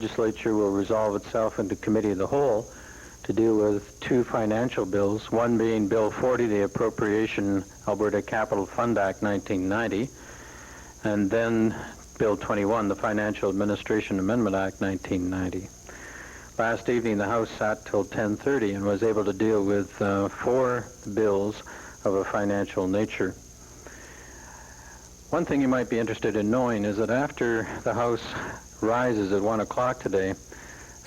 Legislature will resolve itself into committee of the whole to deal with two financial bills, one being Bill 40, the Appropriation Alberta Capital Fund Act 1990, and then Bill 21, the Financial Administration Amendment Act 1990. Last evening the House sat till 10:30 and was able to deal with 4 bills of a financial nature. One thing you might be interested in knowing is that after the House rises at 1 o'clock today,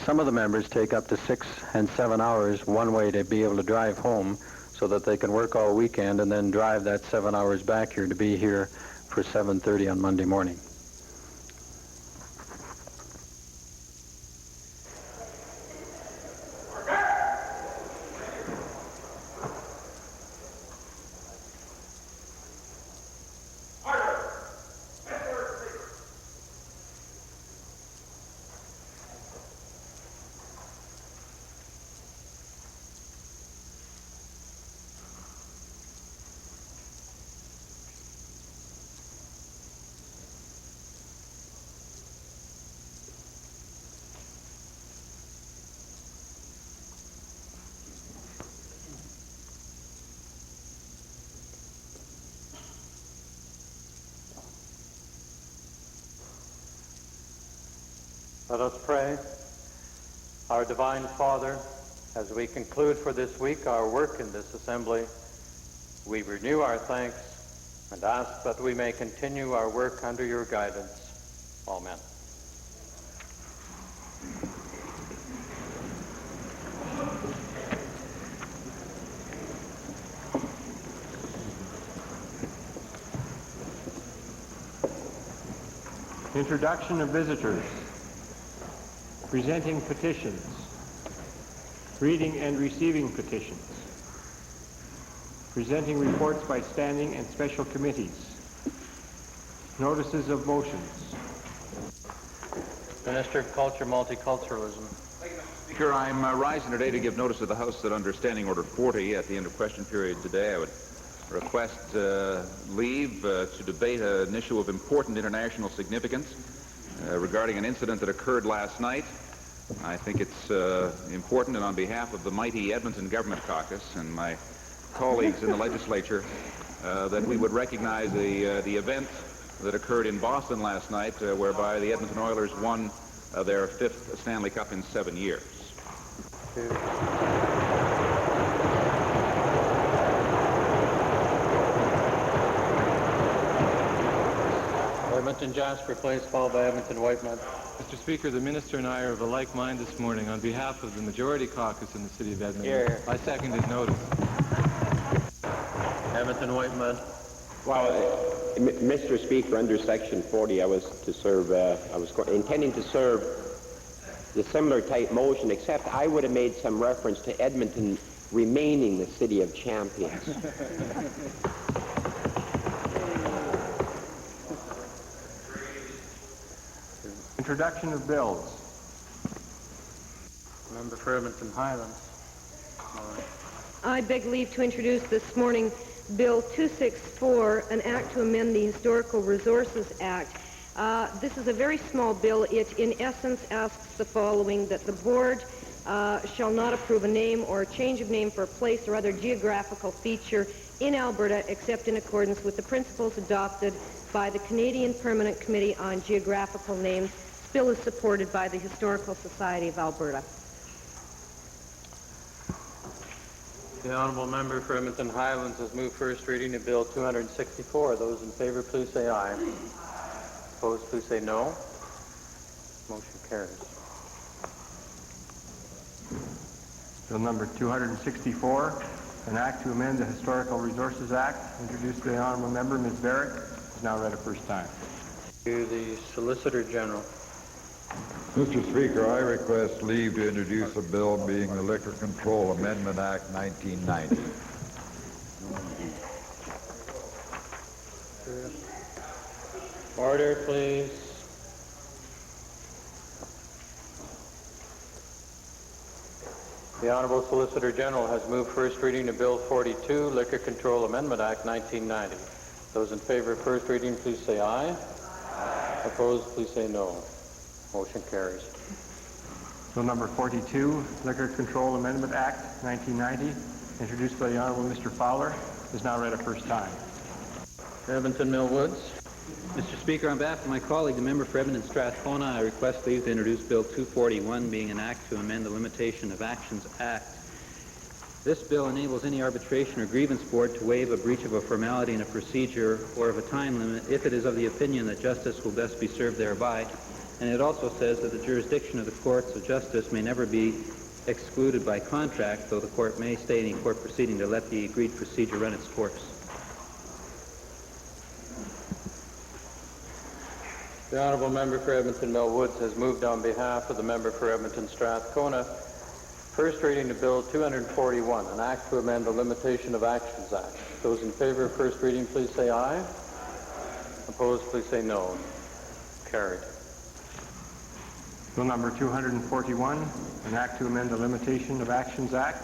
some of the members take up to 6 and 7 hours one way to be able to drive home so that they can work all weekend and then drive that 7 hours back here to be here for 7:30 on Monday morning. Let us pray. Our Divine Father, as we conclude for this week our work in this assembly, we renew our thanks and ask that we may continue our work under your guidance. Amen. Introduction of visitors. Presenting petitions. Reading and receiving petitions. Presenting reports by standing and special committees. Notices of motions. Minister of Culture, Multiculturalism. Speaker, I'm rising today to give notice of the House that under Standing Order 40 at the end of question period today I would request leave to debate an issue of important international significance regarding an incident that occurred last night. I think it's important, and on behalf of the mighty Edmonton Government Caucus and my colleagues in the legislature, that we would recognize the event that occurred in Boston last night, whereby the Edmonton Oilers won their 5th Stanley Cup in 7 years. Edmonton Jasper, please, followed by Edmonton Whiteman. Mr. Speaker, the Minister and I are of a like mind this morning. On behalf of the Majority Caucus in the City of Edmonton, Here. I second his notice. Edmonton Whiteman. Well, Mr. Speaker, under Section 40, I was intending to serve the similar type motion, except I would have made some reference to Edmonton remaining the city of champions. Introduction of bills. Member for Edmonton Highlands. I beg leave to introduce this morning Bill 264, an act to amend the Historical Resources Act. This is a very small bill. It, in essence, asks the following, that the board shall not approve a name or a change of name for a place or other geographical feature in Alberta except in accordance with the principles adopted by the Canadian Permanent Committee on Geographical Names. This bill is supported by the Historical Society of Alberta. The honourable member for Edmonton Highlands has moved first reading of Bill 264. Those in favour, please say aye. Opposed, please say no. Motion carries. Bill number 264, an act to amend the Historical Resources Act, introduced by the Honourable Member, Ms. Barrett, is now read a first time. To the Solicitor General. Mr. Speaker, I request leave to introduce a bill being the Liquor Control Amendment Act 1990. Order, please. The Honourable Solicitor General has moved first reading of Bill 42, Liquor Control Amendment Act 1990. Those in favour of first reading, please say aye. Opposed, please say no. Motion carries. Bill number 42, Liquor Control Amendment Act, 1990, introduced by the Honorable Mr. Fowler, is now read a first time. Edmonton Mill Woods. Mr. Speaker, on behalf of my colleague, the member for Edmonton Strathcona, I request leave to introduce Bill 241, being an act to amend the Limitation of Actions Act. This bill enables any arbitration or grievance board to waive a breach of a formality in a procedure or of a time limit if it is of the opinion that justice will best be served thereby. And it also says that the jurisdiction of the courts of justice may never be excluded by contract, though the court may stay any court proceeding to let the agreed procedure run its course. The honourable member for Edmonton Mill Woods has moved on behalf of the member for Edmonton Strathcona. First reading to Bill 241, an act to amend the Limitation of Actions Act. Those in favor of first reading, please say aye. Opposed, please say no. Carried. Bill number 241, an act to amend the Limitation of Actions Act,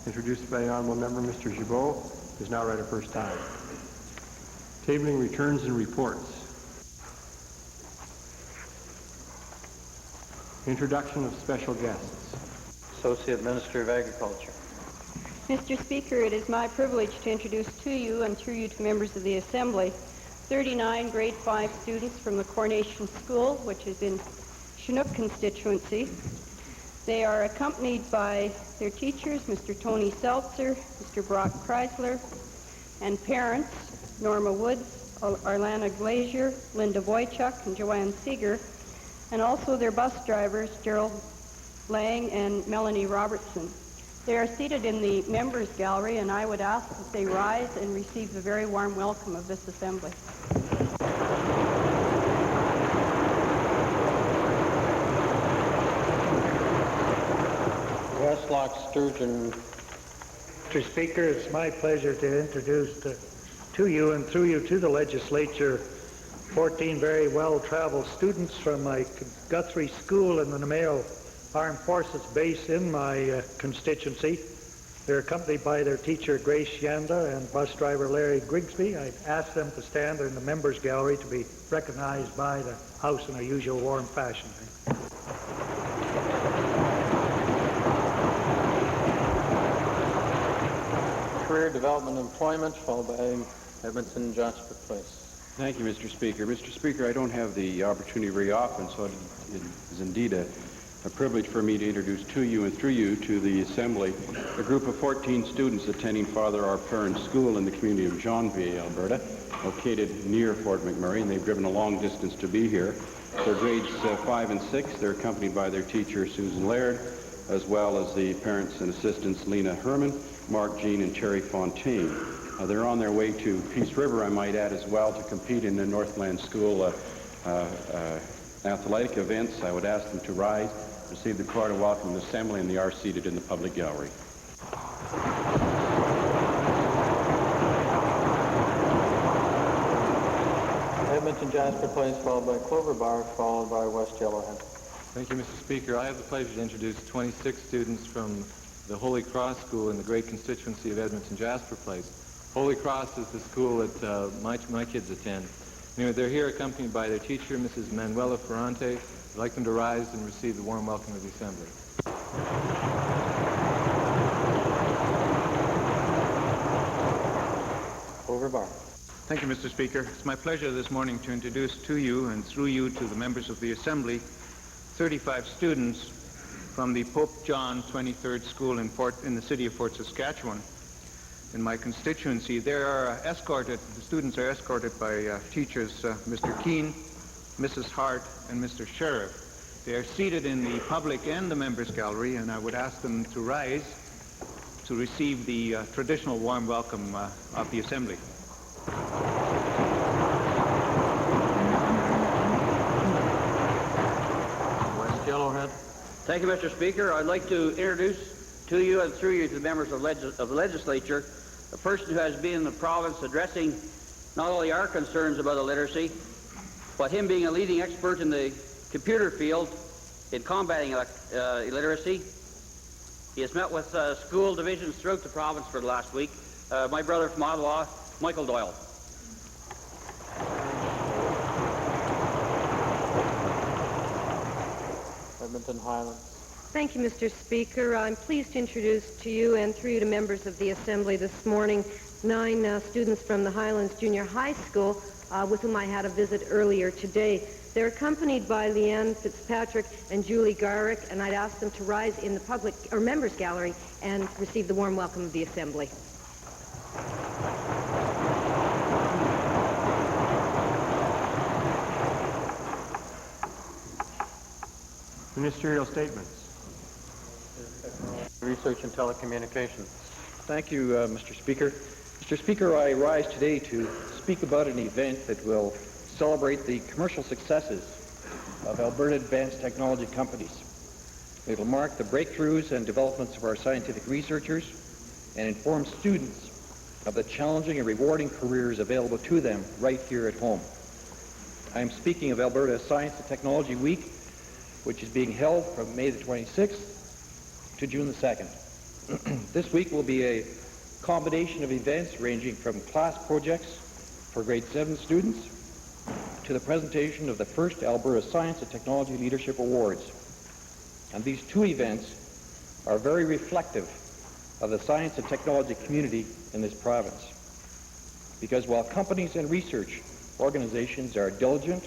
introduced by the Honorable Member Mr. Gibault, is now read a first time. Tabling returns and reports. Introduction of special guests. Associate Minister of Agriculture. Mr. Speaker, it is my privilege to introduce to you and through you to members of the Assembly 39 grade 5 students from the Coronation School, which is in Chinook constituency. They are accompanied by their teachers, Mr. Tony Seltzer, Mr. Brock Chrysler, and parents, Norma Woods, Arlana Glazier, Linda Boychuk, and Joanne Seeger, and also their bus drivers, Gerald Lang and Melanie Robertson. They are seated in the members gallery, and I would ask that they rise and receive the very warm welcome of this assembly. Westlock Sturgeon. Mr. Speaker, it's my pleasure to introduce to you and through you to the legislature 14 very well-traveled students from my Guthrie School in the Namao Armed Forces Base in my constituency. They're accompanied by their teacher Grace Yanda and bus driver Larry Grigsby. I'd ask them to stand in the members gallery to be recognized by the House in our usual warm fashion. Career Development and Employment, followed by Edmonton Jasper Place. Thank you, Mr. Speaker. Mr. Speaker, I don't have the opportunity very often, so it is indeed a privilege for me to introduce to you and through you to the Assembly a group of 14 students attending Father Our Parents School in the community of Johnville, Alberta, located near Fort McMurray, and they've driven a long distance to be here. They're grades 5 and 6. They're accompanied by their teacher, Susan Laird, as well as the parents and assistants, Lena Herman, Mark Jean, and Terry Fontaine. They're on their way to Peace River, I might add, as well, to compete in the Northland School athletic events. I would ask them to rise, receive the card of welcome in the Assembly, and they are seated in the public gallery. Edmonton Jasper Place, followed by Clover Bar, followed by West Yellowhead. Thank you, Mr. Speaker. I have the pleasure to introduce 26 students from the Holy Cross School in the great constituency of Edmonton Jasper Place. Holy Cross is the school that my kids attend. Anyway, they're here accompanied by their teacher, Mrs. Manuela Ferrante. I'd like them to rise and receive the warm welcome of the Assembly. Clover Bar. Thank you, Mr. Speaker. It's my pleasure this morning to introduce to you and through you to the members of the Assembly 35 students from the Pope John 23rd School in the city of Fort Saskatchewan. In my constituency, the students are escorted by teachers Mr. Keene, Mrs. Hart, and Mr. Sheriff. They are seated in the public and the members gallery, and I would ask them to rise to receive the traditional warm welcome of the Assembly. West Yellowhead. Thank you, Mr. Speaker. I'd like to introduce to you and through you to the members of the legislature a person who has been in the province addressing not only our concerns about illiteracy, but him being a leading expert in the computer field in combating illiteracy. He has met with school divisions throughout the province for the last week. My brother from Ottawa, Michael Doyle. Edmonton Highlands. Thank you, Mr. Speaker. I'm pleased to introduce to you and through you to members of the Assembly this morning 9 students from the Highlands Junior High School with whom I had a visit earlier today. They're accompanied by Leanne Fitzpatrick and Julie Garrick, and I'd ask them to rise in the public or members gallery and receive the warm welcome of the Assembly. Ministerial statements. Research and Telecommunications. Thank you, Mr. Speaker. Mr. Speaker, I rise today to speak about an event that will celebrate the commercial successes of Alberta advanced technology companies. It will mark the breakthroughs and developments of our scientific researchers and inform students of the challenging and rewarding careers available to them right here at home. I am speaking of Alberta Science and Technology Week, which is being held from May the 26th to June the 2nd. This week will be a combination of events ranging from class projects for grade 7 students to the presentation of the first Alberta Science and Technology Leadership Awards. And these two events are very reflective of the science and technology community in this province. Because while companies and research organizations are diligent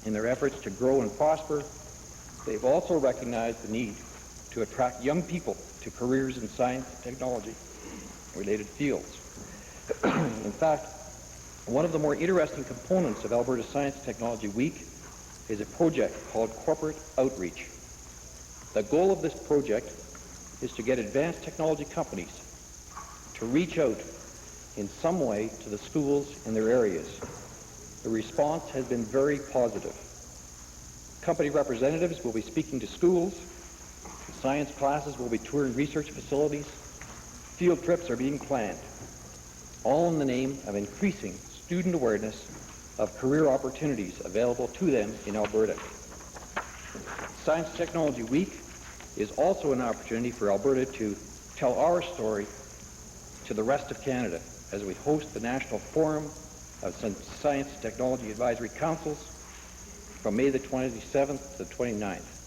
in their efforts to grow and prosper, they've also recognized the need to attract young people to careers in science and technology related fields. In fact, one of the more interesting components of Alberta Science and Technology Week is a project called Corporate Outreach. The goal of this project is to get advanced technology companies to reach out in some way to the schools in their areas. The response has been very positive. Company representatives will be speaking to schools, science classes will be touring research facilities, field trips are being planned, all in the name of increasing student awareness of career opportunities available to them in Alberta. Science and Technology Week is also an opportunity for Alberta to tell our story to the rest of Canada as we host the National Forum of Science and Technology Advisory Councils from May the 27th to the 29th.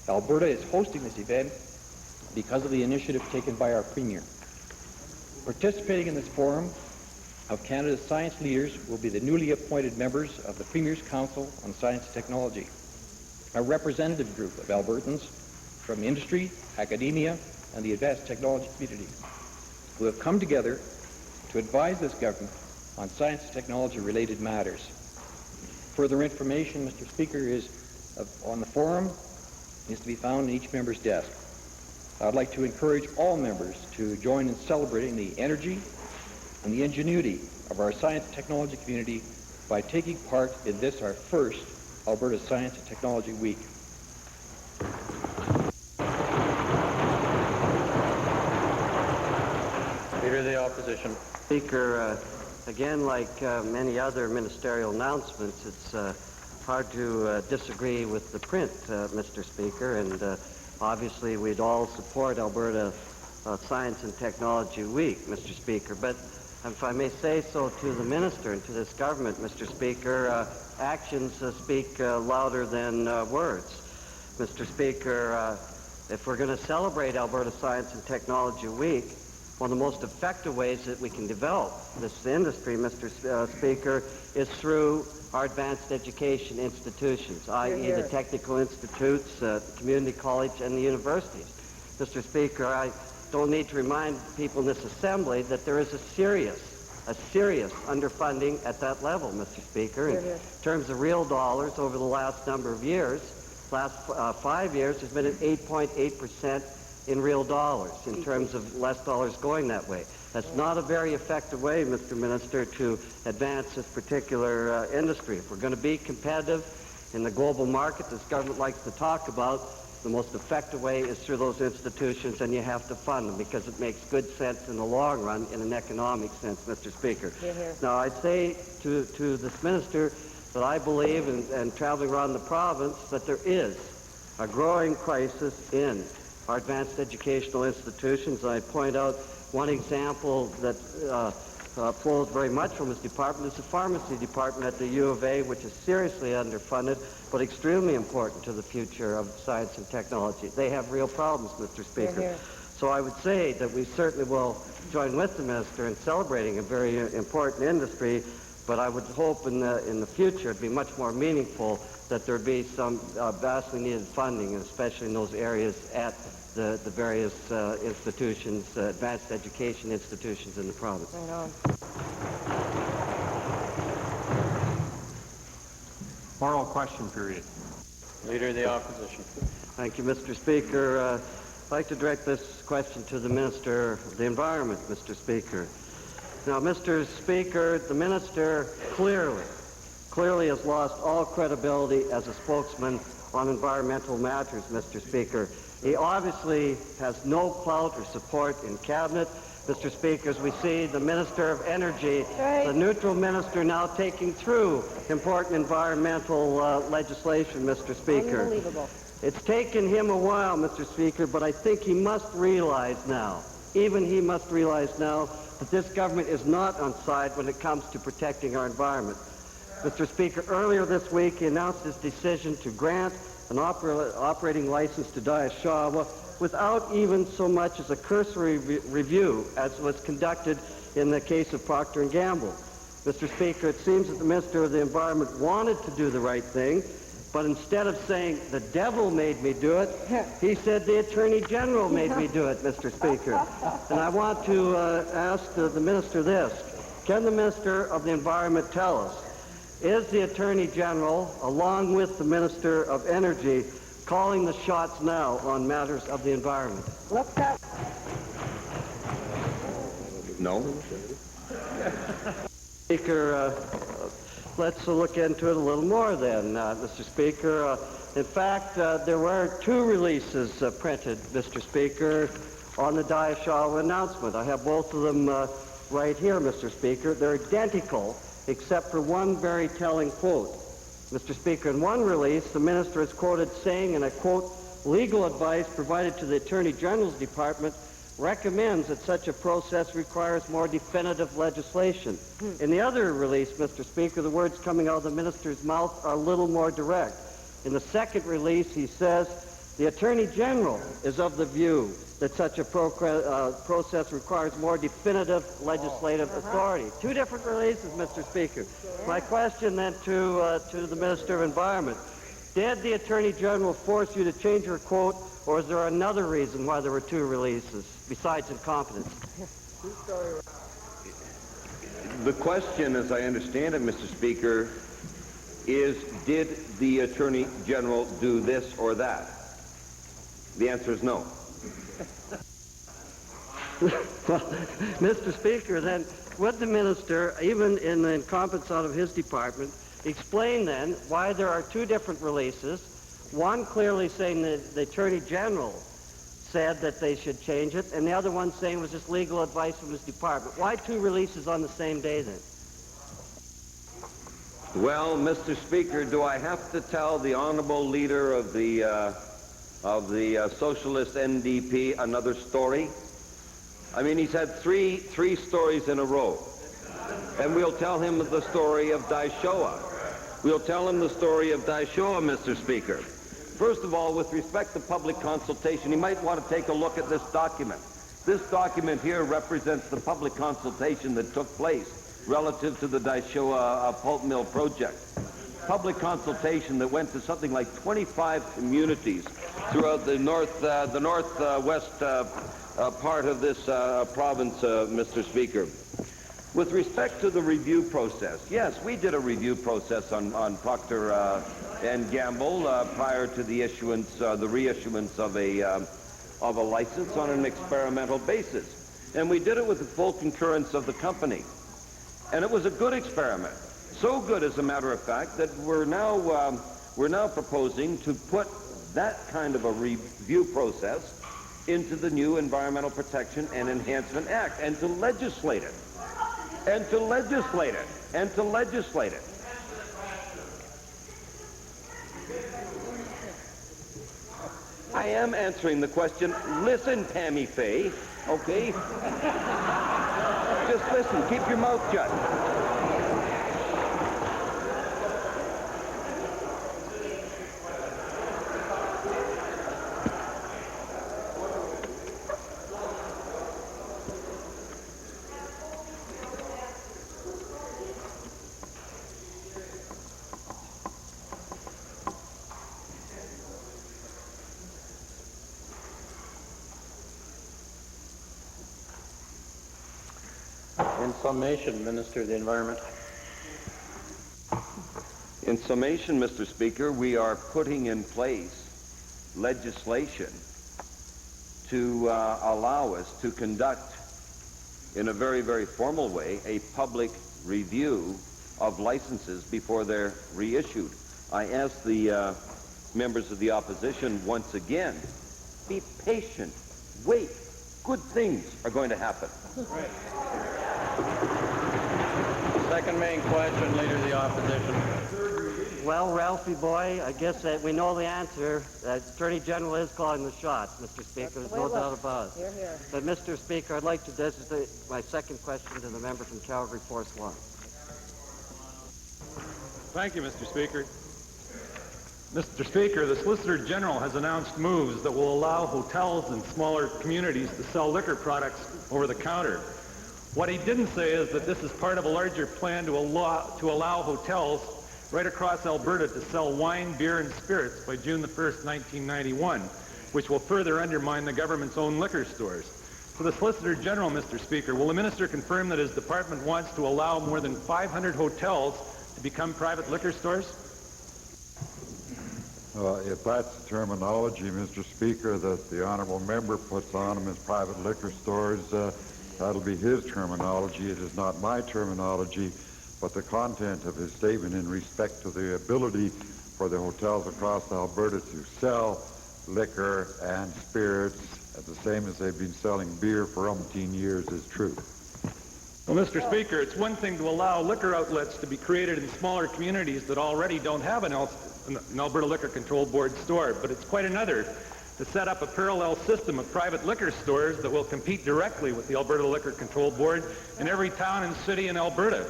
Alberta is hosting this event because of the initiative taken by our Premier. Participating in this forum of Canada's science leaders will be the newly appointed members of the Premier's Council on Science and Technology, a representative group of Albertans from industry, academia, and the advanced technology community who have come together to advise this government on science and technology-related matters. Further information, Mr. Speaker, on the forum is to be found in each member's desk. I'd like to encourage all members to join in celebrating the energy and the ingenuity of our science and technology community by taking part in this, our first Alberta Science and Technology Week. Leader of the Opposition. Speaker, again, like many other ministerial announcements, it's hard to disagree with the print, Mr. Speaker, and obviously we'd all support Alberta Science and Technology Week, Mr. Speaker, but if I may say so to the Minister and to this government, Mr. Speaker, actions speak louder than words. Mr. Speaker, if we're going to celebrate Alberta Science and Technology Week, one of the most effective ways that we can develop this industry, Mr. Speaker, is through our advanced education institutions, i.e. the technical institutes, the community college, and the universities. Mr. Speaker, I don't need to remind people in this Assembly that there is a serious underfunding at that level, Mr. Speaker. In terms of real dollars over the last number of years, last 5 years, there's been an 8.8% in real dollars, in terms of less dollars going that way. That's not a very effective way, Mr. Minister, to advance this particular industry. If we're going to be competitive in the global market this government likes to talk about, the most effective way is through those institutions, and you have to fund them because it makes good sense in the long run in an economic sense, Mr. Speaker. Now, I'd say to this minister that I believe, and traveling around the province, that there is a growing crisis in our advanced educational institutions. I point out one example that flows very much from his department is the pharmacy department at the U of A, which is seriously underfunded, but extremely important to the future of science and technology. They have real problems, Mr. Speaker. So I would say that we certainly will join with the minister in celebrating a very important industry, but I would hope in the future it'd be much more meaningful that there be some vastly needed funding, and especially in those areas at the various institutions, advanced education institutions in the province. Right on. Oral question period. Leader of the Opposition. Thank you, Mr. Speaker. I'd like to direct this question to the Minister of the Environment, Mr. Speaker. Now, Mr. Speaker, the Minister clearly has lost all credibility as a spokesman on environmental matters, Mr. Speaker. He obviously has no clout or support in Cabinet. Mr. Speaker, as we see the Minister of Energy, the neutral minister, now taking through important environmental legislation, Mr. Speaker. Unbelievable. It's taken him a while, Mr. Speaker, but I think he must realize now, even he must realize now, that this government is not on side when it comes to protecting our environment. Mr. Speaker, earlier this week he announced his decision to grant an operating license to Daishawa without even so much as a cursory review as was conducted in the case of Procter & Gamble. Mr. Speaker, it seems that the Minister of the Environment wanted to do the right thing, but instead of saying, the devil made me do it, he said the Attorney General made me do it, Mr. Speaker. And I want to ask the Minister this. Can the Minister of the Environment tell us, is the Attorney General, along with the Minister of Energy, calling the shots now on matters of the environment? Look up. No. Speaker, let's look into it a little more then, Mr. Speaker. In fact, there were two releases printed, Mr. Speaker, on the Daishawa announcement. I have both of them right here, Mr. Speaker. They're identical, except for one very telling quote. Mr. Speaker, in one release, the minister is quoted saying, and I quote, legal advice provided to the Attorney General's Department recommends that such a process requires more definitive legislation. In the other release, Mr. Speaker, the words coming out of the minister's mouth are a little more direct. In the second release, he says, the Attorney General is of the view that such a process requires more definitive legislative authority. Two different releases, Mr. Speaker. My question then to the Minister of Environment, did the Attorney General force you to change your quote, or is there another reason why there were two releases, besides incompetence? The question, as I understand it, Mr. Speaker, is did the Attorney General do this or that? The answer is no. Well, Mr. Speaker, then would the minister, even in the incompetence out of his department, explain then why there are two different releases, one clearly saying that the Attorney General said that they should change it, and the other one saying it was just legal advice from his department. Why two releases on the same day then? Well, Mr. Speaker, do I have to tell the honorable leader of the Socialist NDP another story? I mean, he's had three stories in a row. And we'll tell him the story of Daishawa. We'll tell him the story of Daishawa, Mr. Speaker. First of all, with respect to public consultation, he might want to take a look at this document. This document here represents the public consultation that took place relative to the Daishawa pulp mill project. Public consultation that went to something like 25 communities throughout the northwest part of this province, Mr. Speaker. With respect to the review process, yes, we did a review process on Procter and Gamble prior to the issuance, the reissuance of a license on an experimental basis, and we did it with the full concurrence of the company, and it was a good experiment. So good, as a matter of fact, that we're now proposing to put that kind of a review process into the new Environmental Protection and Enhancement Act, and to legislate it, and to legislate it, and to legislate it. I am answering the question. Listen, Tammy Faye, okay? Just listen. Keep your mouth shut. In summation, Minister of the Environment. In summation, Mr. Speaker, we are putting in place legislation to allow us to conduct, in a very, very formal way, a public review of licenses before they're reissued. I ask the members of the opposition once again, be patient, wait. Good things are going to happen. Right. Second main question, Leader of the Opposition. Well, Ralphie boy, I guess that we know the answer. Attorney General is calling the shots, Mr. Speaker. There's no doubt about it. Hear, hear. But, Mr. Speaker, I'd like to designate my second question to the member from Calgary Force 1. Thank you, Mr. Speaker. Mr. Speaker, the Solicitor General has announced moves that will allow hotels in smaller communities to sell liquor products over the counter. What he didn't say is that this is part of a larger plan to allow hotels right across Alberta to sell wine, beer, and spirits by June the 1st, 1991, which will further undermine the government's own liquor stores. To the Solicitor General, Mr. Speaker, will the Minister confirm that his department wants to allow more than 500 hotels to become private liquor stores? If that's the terminology, Mr. Speaker, that the honourable member puts on them as private liquor stores, that'll be his terminology. It is not my terminology, but the content of his statement in respect to the ability for the hotels across Alberta to sell liquor and spirits the same as they've been selling beer for umpteen years is true. Well, Mr. Speaker, it's one thing to allow liquor outlets to be created in smaller communities that already don't have an Alberta Liquor Control Board store, but it's quite another to set up a parallel system of private liquor stores that will compete directly with the Alberta Liquor Control Board in every town and city in Alberta.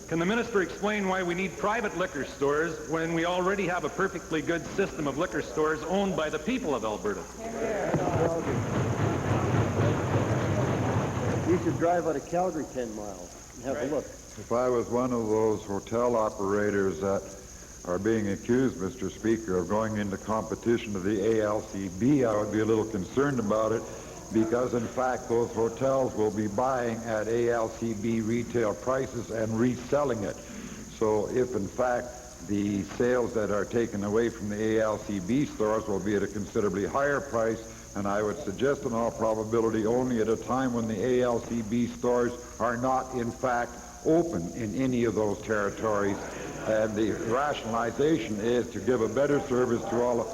Can the Minister explain why we need private liquor stores when we already have a perfectly good system of liquor stores owned by the people of Alberta? You should drive out of Calgary 10 miles and have a look. If I was one of those hotel operators that are being accused, Mr. Speaker, of going into competition to the ALCB, I would be a little concerned about it because, in fact, those hotels will be buying at ALCB retail prices and reselling it. So if, in fact, the sales that are taken away from the ALCB stores will be at a considerably higher price, and I would suggest in all probability only at a time when the ALCB stores are not, in fact, open in any of those territories. And the rationalization is to give a better service to all of...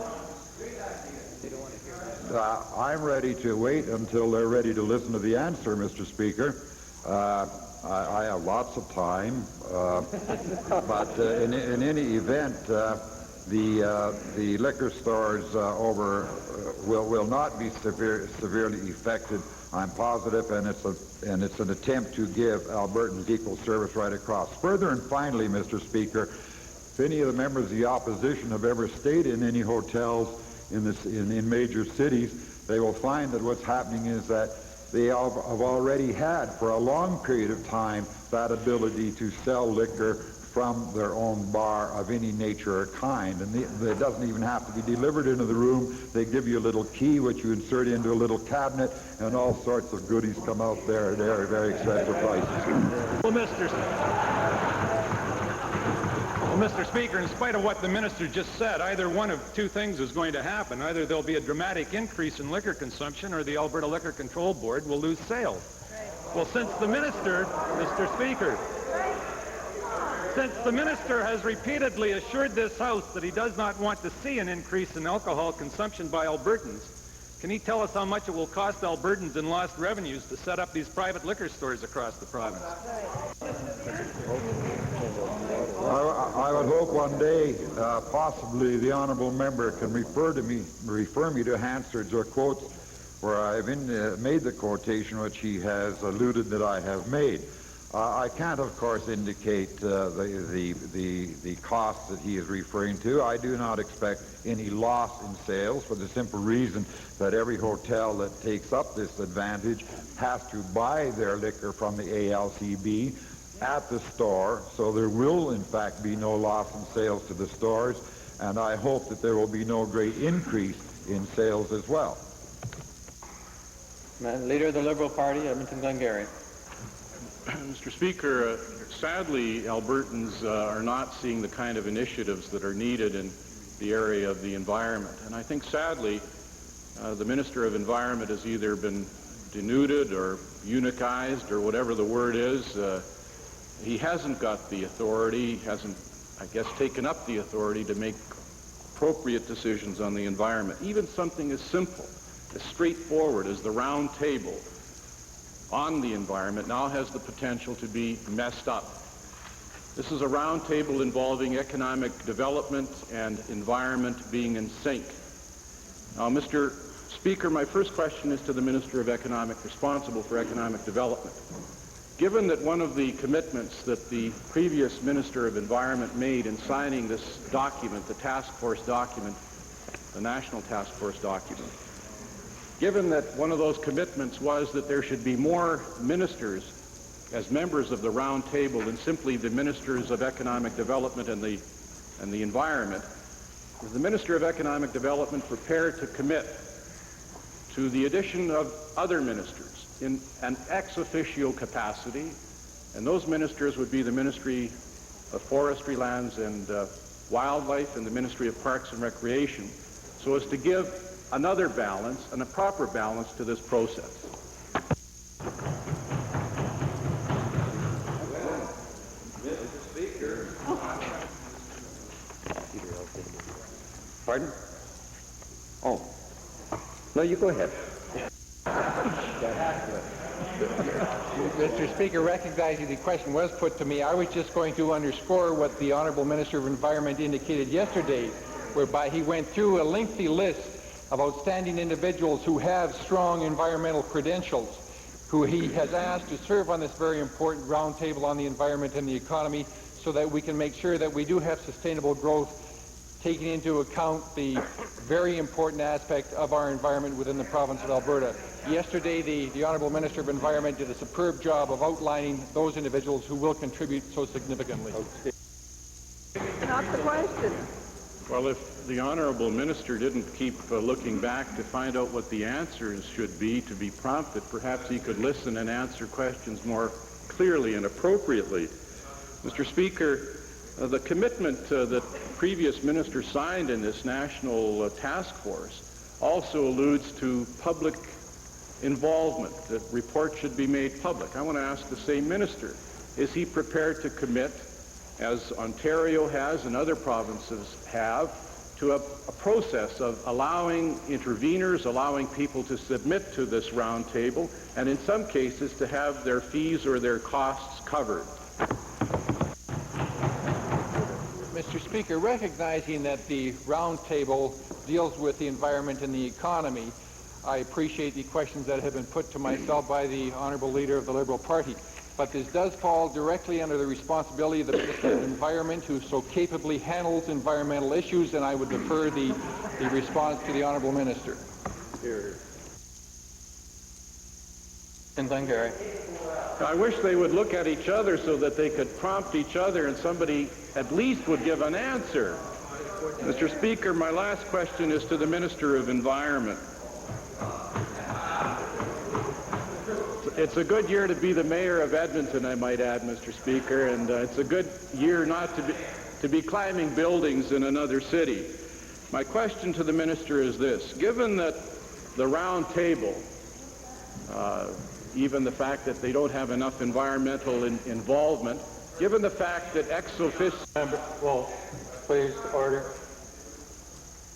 I'm ready to wait until they're ready to listen to the answer, Mr. Speaker. I have lots of time, but in any event, the liquor stores will not be severely affected. I'm positive, and it's an attempt to give Albertans equal service right across. Further and finally, Mr. Speaker, if any of the members of the opposition have ever stayed in any hotels in major cities, they will find that what's happening is that they have already had for a long period of time that ability to sell liquor from their own bar of any nature or kind. And it doesn't even have to be delivered into the room. They give you a little key which you insert into a little cabinet, and all sorts of goodies come out there at very, very expensive prices. Well, Mr. Speaker, in spite of what the minister just said, either one of two things is going to happen. Either there'll be a dramatic increase in liquor consumption, or the Alberta Liquor Control Board will lose sales. Well, since the minister, Mr. Speaker, since the minister has repeatedly assured this House that he does not want to see an increase in alcohol consumption by Albertans, can he tell us how much it will cost Albertans in lost revenues to set up these private liquor stores across the province? I would hope one day, possibly, the honourable member can refer me to Hansard's or quotes where I've made the quotation which he has alluded that I have made. I can't, of course, indicate the cost that he is referring to. I do not expect any loss in sales for the simple reason that every hotel that takes up this advantage has to buy their liquor from the ALCB at the store, so there will, in fact, be no loss in sales to the stores, and I hope that there will be no great increase in sales as well. Leader of the Liberal Party, Edmonton Glengarry. Mr. Speaker, sadly, Albertans are not seeing the kind of initiatives that are needed in the area of the environment. And I think, sadly, the Minister of Environment has either been denuded or eunuchized or whatever the word is. He hasn't got the authority, hasn't, I guess, taken up the authority to make appropriate decisions on the environment. Even something as simple, as straightforward as the round table on the environment now has the potential to be messed up. This is a round table involving economic development and environment being in sync. Now, Mr. Speaker, my first question is to the Minister of Economic, responsible for economic development. Given that one of the commitments that the previous Minister of Environment made in signing this document, the task force document, the National Task Force document, given that one of those commitments was that there should be more ministers as members of the round table than simply the ministers of economic development and the environment, is the Minister of Economic Development prepared to commit to the addition of other ministers in an ex officio capacity, and those ministers would be the Ministry of Forestry, Lands and Wildlife and the Ministry of Parks and Recreation, so as to give another balance and a proper balance to this process. Mr. Speaker. Pardon? Oh. No, you go ahead. Mr. Speaker, recognizing the question was put to me, I was just going to underscore what the Honourable Minister of Environment indicated yesterday, whereby he went through a lengthy list of outstanding individuals who have strong environmental credentials, who he has asked to serve on this very important roundtable on the environment and the economy, so that we can make sure that we do have sustainable growth, taking into account the very important aspect of our environment within the province of Alberta. Yesterday, the Honourable Minister of Environment did a superb job of outlining those individuals who will contribute so significantly. Not the question. Well, if the Honourable Minister didn't keep looking back to find out what the answers should be to be prompted, perhaps he could listen and answer questions more clearly and appropriately. Mr. Speaker, the commitment that previous minister signed in this national task force also alludes to public involvement, that reports should be made public. I want to ask the same minister, is he prepared to commit, as Ontario has and other provinces have, to a process of allowing interveners, allowing people to submit to this round table, and in some cases to have their fees or their costs covered? Mr. Speaker, recognizing that the round table deals with the environment and the economy, I appreciate the questions that have been put to myself by the Honourable Leader of the Liberal Party. But this does fall directly under the responsibility of the Minister of Environment, who so capably handles environmental issues, and I would defer the response to the Honourable Minister. Here. And Glengarry. I wish they would look at each other so that they could prompt each other and somebody at least would give an answer. Mr. Speaker, my last question is to the Minister of Environment. It's a good year to be the mayor of Edmonton, I might add, Mr. Speaker, and it's a good year not to be climbing buildings in another city. My question to the minister is this: given that the round table, even the fact that they don't have enough environmental involvement, given the fact that ex officio... Well, please, order.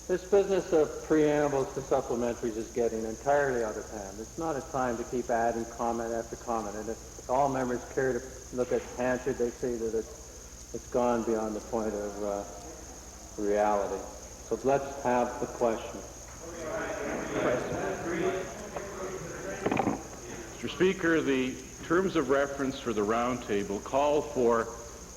This business of preambles to supplementaries is getting entirely out of hand. It's not a time to keep adding comment after comment. And if all members care to look at Hansard, they say that it's gone beyond the point of reality. So let's have the question. Speaker, the terms of reference for the roundtable call for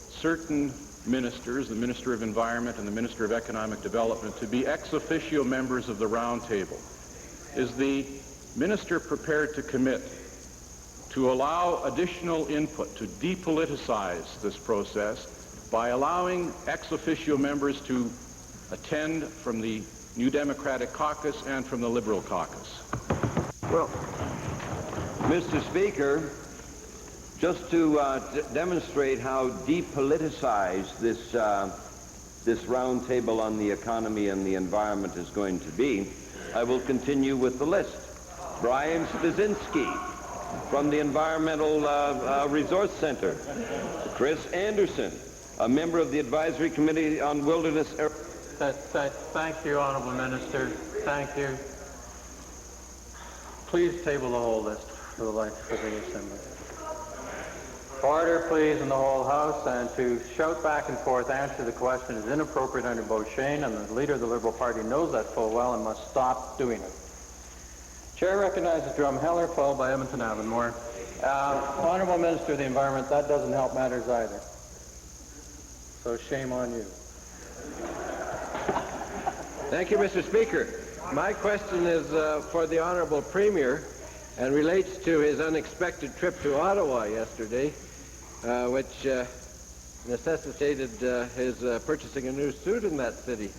certain ministers, the Minister of Environment and the Minister of Economic Development, to be ex officio members of the roundtable. Is the minister prepared to commit to allow additional input, to depoliticize this process by allowing ex officio members to attend from the New Democratic Caucus and from the Liberal Caucus? Well, Mr. Speaker, just to demonstrate how depoliticized this roundtable on the economy and the environment is going to be, I will continue with the list. Brian Spazinski from the Environmental Resource Center. Chris Anderson, a member of the Advisory Committee on Wilderness. Thank you, Honourable Minister. Thank you. Please table the whole list for the Assembly. Order, please, in the whole House, and to shout back and forth, answer the question is inappropriate under Beauchesne, and the Leader of the Liberal Party knows that full well and must stop doing it. Chair recognizes Drumheller, followed by Edmonton Avonmore. Honourable Minister of the Environment, that doesn't help matters either. So shame on you. Thank you, Mr. Speaker. My question is for the Honourable Premier and relates to his unexpected trip to Ottawa yesterday, which necessitated his purchasing a new suit in that city.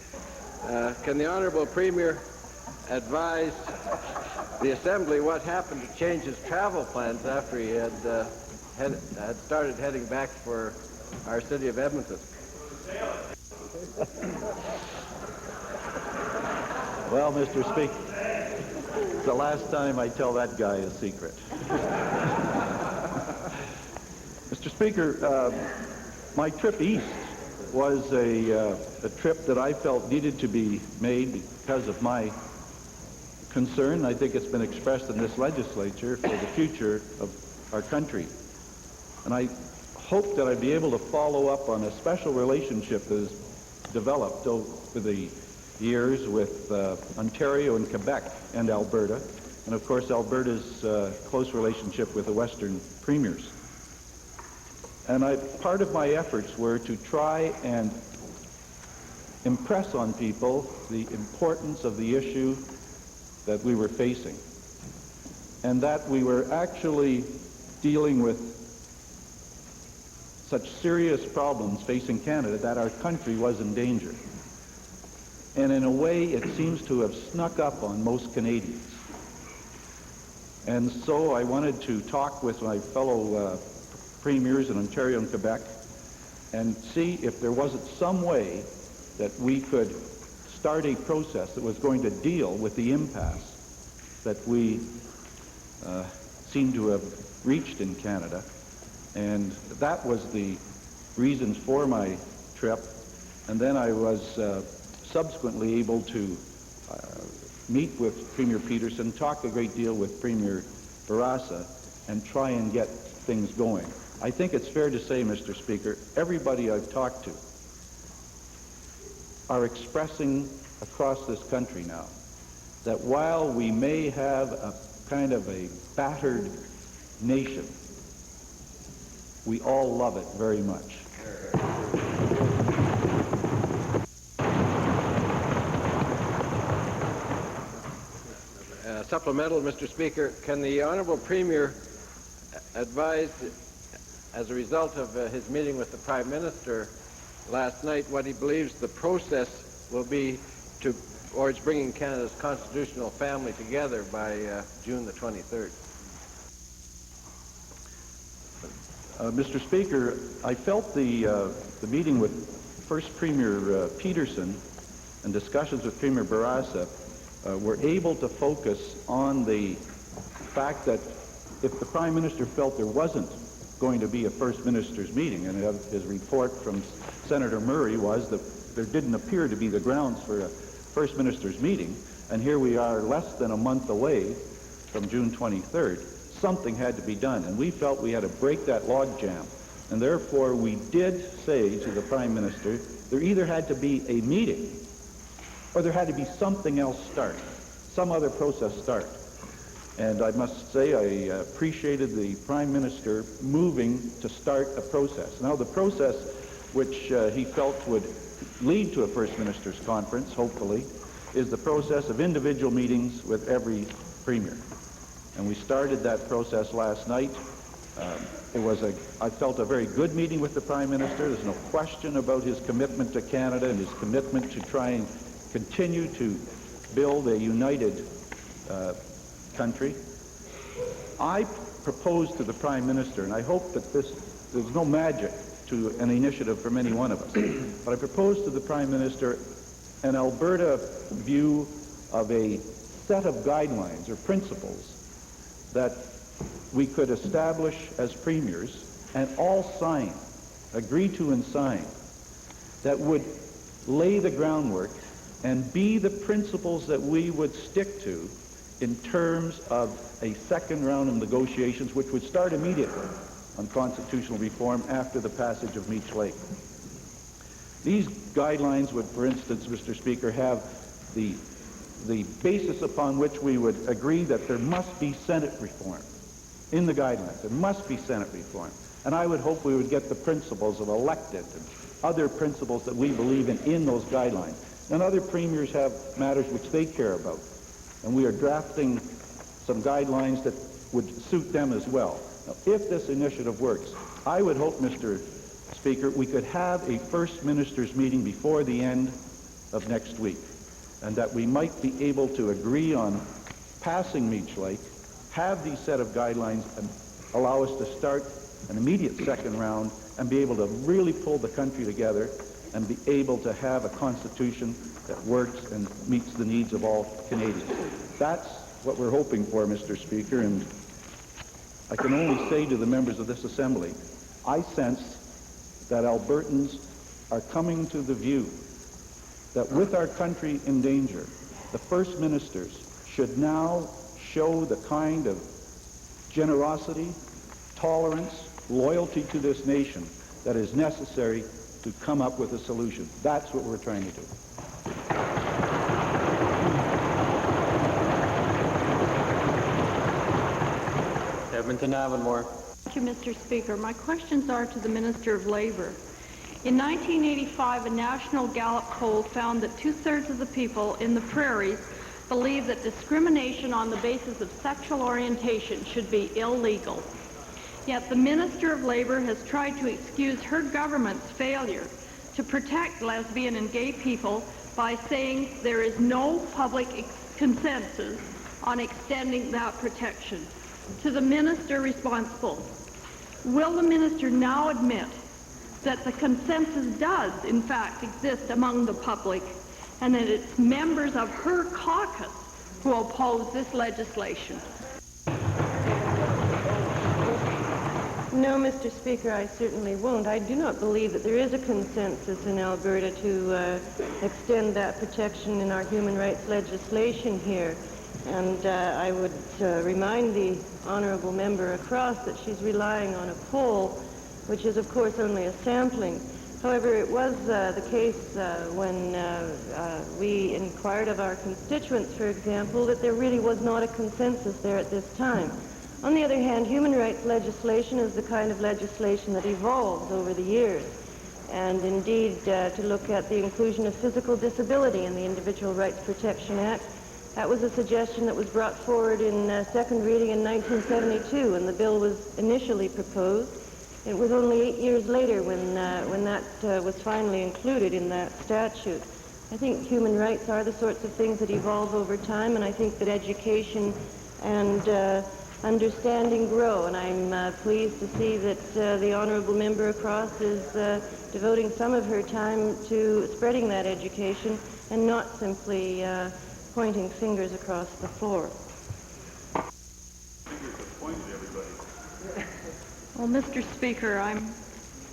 Can the Honourable Premier advise the Assembly what happened to change his travel plans after he had started heading back for our city of Edmonton? Well, Mr. Speaker, it's the last time I tell that guy a secret. Mr. Speaker, my trip east was a trip that I felt needed to be made because of my concern. I think it's been expressed in this legislature for the future of our country. And I hope that I'd be able to follow up on a special relationship that has developed over the years with Ontario and Quebec and Alberta, and of course Alberta's close relationship with the Western premiers. And part of my efforts were to try and impress on people the importance of the issue that we were facing, and that we were actually dealing with such serious problems facing Canada that our country was in danger. And in a way, it seems to have snuck up on most Canadians. And so I wanted to talk with my fellow premiers in Ontario and Quebec and see if there wasn't some way that we could start a process that was going to deal with the impasse that we seem to have reached in Canada. And that was the reasons for my trip. And then I was subsequently able to meet with Premier Peterson, talk a great deal with Premier Barraza, and try and get things going. I think it's fair to say, Mr. Speaker, everybody I've talked to are expressing across this country now that while we may have a kind of a battered nation, we all love it very much. Supplemental, Mr. Speaker, can the Honourable Premier advise, as a result of his meeting with the Prime Minister last night, what he believes the process will be towards bringing Canada's constitutional family together by June the 23rd? Mr. Speaker, I felt the meeting with First Premier Peterson and discussions with Premier Barraza were able to focus on the fact that if the Prime Minister felt there wasn't going to be a First Minister's meeting, and his report from Senator Murray was that there didn't appear to be the grounds for a First Minister's meeting, and here we are less than a month away from June 23rd, something had to be done, and we felt we had to break that logjam. And therefore we did say to the Prime Minister there either had to be a meeting or there had to be something else start, some other process start. And I must say I appreciated the Prime Minister moving to start a process. Now, the process which he felt would lead to a First Minister's Conference, hopefully, is the process of individual meetings with every Premier. And we started that process last night. I felt a very good meeting with the Prime Minister. There's no question about his commitment to Canada and his commitment to try and continue to build a united country. I proposed to the Prime Minister, and I hope that there's no magic to an initiative from any one of us, but I proposed to the Prime Minister an Alberta view of a set of guidelines or principles that we could establish as premiers and all sign, agree to and sign, that would lay the groundwork and be the principles that we would stick to in terms of a second round of negotiations which would start immediately on constitutional reform after the passage of Meech Lake. These guidelines would, for instance, Mr. Speaker, have the basis upon which we would agree that there must be Senate reform in the guidelines. There must be Senate reform. And I would hope we would get the principles of elected and other principles that we believe in those guidelines. And other premiers have matters which they care about. And we are drafting some guidelines that would suit them as well. Now, if this initiative works, I would hope, Mr. Speaker, we could have a First Minister's meeting before the end of next week, and that we might be able to agree on passing Meech Lake, have these set of guidelines, and allow us to start an immediate second round and be able to really pull the country together and be able to have a constitution that works and meets the needs of all Canadians. That's what we're hoping for, Mr. Speaker, and I can only say to the members of this Assembly, I sense that Albertans are coming to the view that with our country in danger, the First Ministers should now show the kind of generosity, tolerance, loyalty to this nation that is necessary to come up with a solution. That's what we're trying to do. Edmonton Avonmore. Thank you, Mr. Speaker. My questions are to the Minister of Labour. In 1985, a national Gallup poll found that 2/3 of the people in the prairies believe that discrimination on the basis of sexual orientation should be illegal. Yet the Minister of Labour has tried to excuse her government's failure to protect lesbian and gay people by saying there is no public consensus on extending that protection. To the Minister responsible, will the Minister now admit that the consensus does, in fact, exist among the public and that it's members of her caucus who oppose this legislation? No, Mr. Speaker, I certainly won't. I do not believe that there is a consensus in Alberta to extend that protection in our human rights legislation here. And I would remind the honourable member across that she's relying on a poll, which is, of course, only a sampling. However, it was the case when we inquired of our constituents, for example, that there really was not a consensus there at this time. On the other hand, human rights legislation is the kind of legislation that evolves over the years. And indeed, to look at the inclusion of physical disability in the Individual Rights Protection Act, that was a suggestion that was brought forward in second reading in 1972 when the bill was initially proposed. It was only 8 years later when that was finally included in that statute. I think human rights are the sorts of things that evolve over time, and I think that education and understanding grow, and I'm pleased to see that the honourable member across is devoting some of her time to spreading that education and not simply pointing fingers across the floor. Well, Mr. Speaker, I'm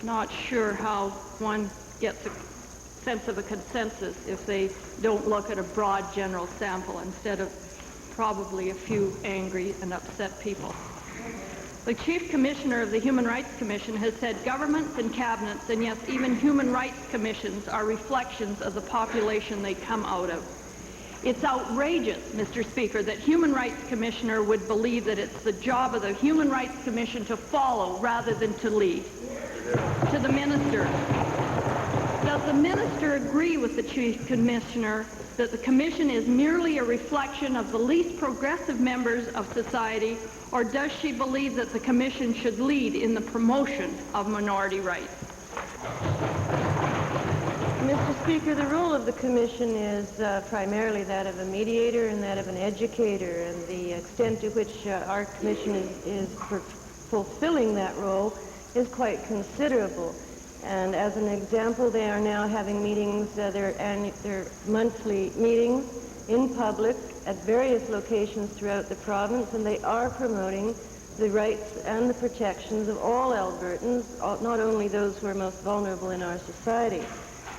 not sure how one gets a sense of a consensus if they don't look at a broad general sample instead of probably a few angry and upset people. The Chief Commissioner of the Human Rights Commission has said governments and cabinets, and yes, even human rights commissions, are reflections of the population they come out of. It's outrageous, Mr. Speaker, that Human Rights Commissioner would believe that it's the job of the Human Rights Commission to follow rather than to lead. To the Minister, does the Minister agree with the Chief Commissioner that the Commission is merely a reflection of the least progressive members of society, or does she believe that the Commission should lead in the promotion of minority rights? Mr. Speaker, the role of the Commission is primarily that of a mediator and that of an educator, and the extent to which our Commission is fulfilling that role is quite considerable. And as an example, they are now having meetings, their monthly meetings in public at various locations throughout the province, and they are promoting the rights and the protections of all Albertans, not only those who are most vulnerable in our society.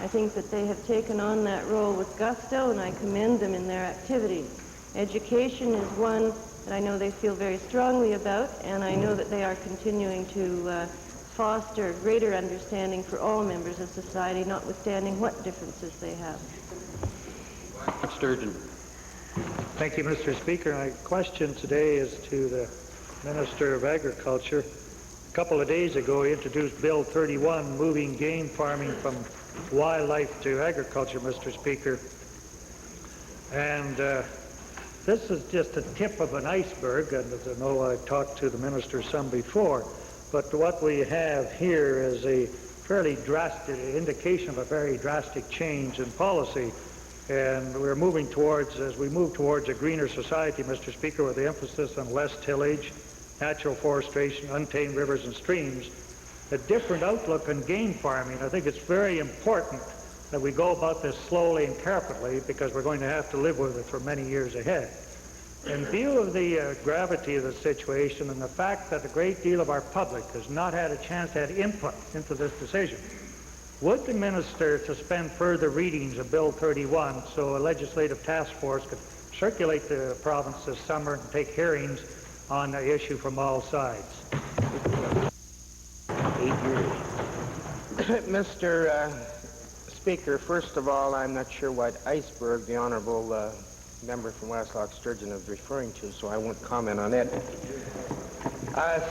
I think that they have taken on that role with gusto, and I commend them in their activities. Education is one that I know they feel very strongly about, and I know that they are continuing to foster greater understanding for all members of society, notwithstanding what differences they have. Sturgeon. Thank you, Mr. Speaker. My question today is to the Minister of Agriculture. A couple of days ago, he introduced Bill 31, moving game farming from wildlife to agriculture, Mr. Speaker. And this is just a tip of an iceberg, and as I know I've talked to the minister some before, but what we have here is a fairly drastic indication of a very drastic change in policy. And we're moving towards, as we move towards a greener society, Mr. Speaker, with the emphasis on less tillage, natural forestation, untamed rivers and streams, a different outlook on game farming. I think it's very important that we go about this slowly and carefully, because we're going to have to live with it for many years ahead. In view of the gravity of the situation and the fact that a great deal of our public has not had a chance to have input into this decision, would the minister suspend further readings of Bill 31 so a legislative task force could circulate the province this summer and take hearings on the issue from all sides? 8 years. Mr. Speaker, first of all, I'm not sure what iceberg the honourable member from Westlock Sturgeon is referring to, so I won't comment on it.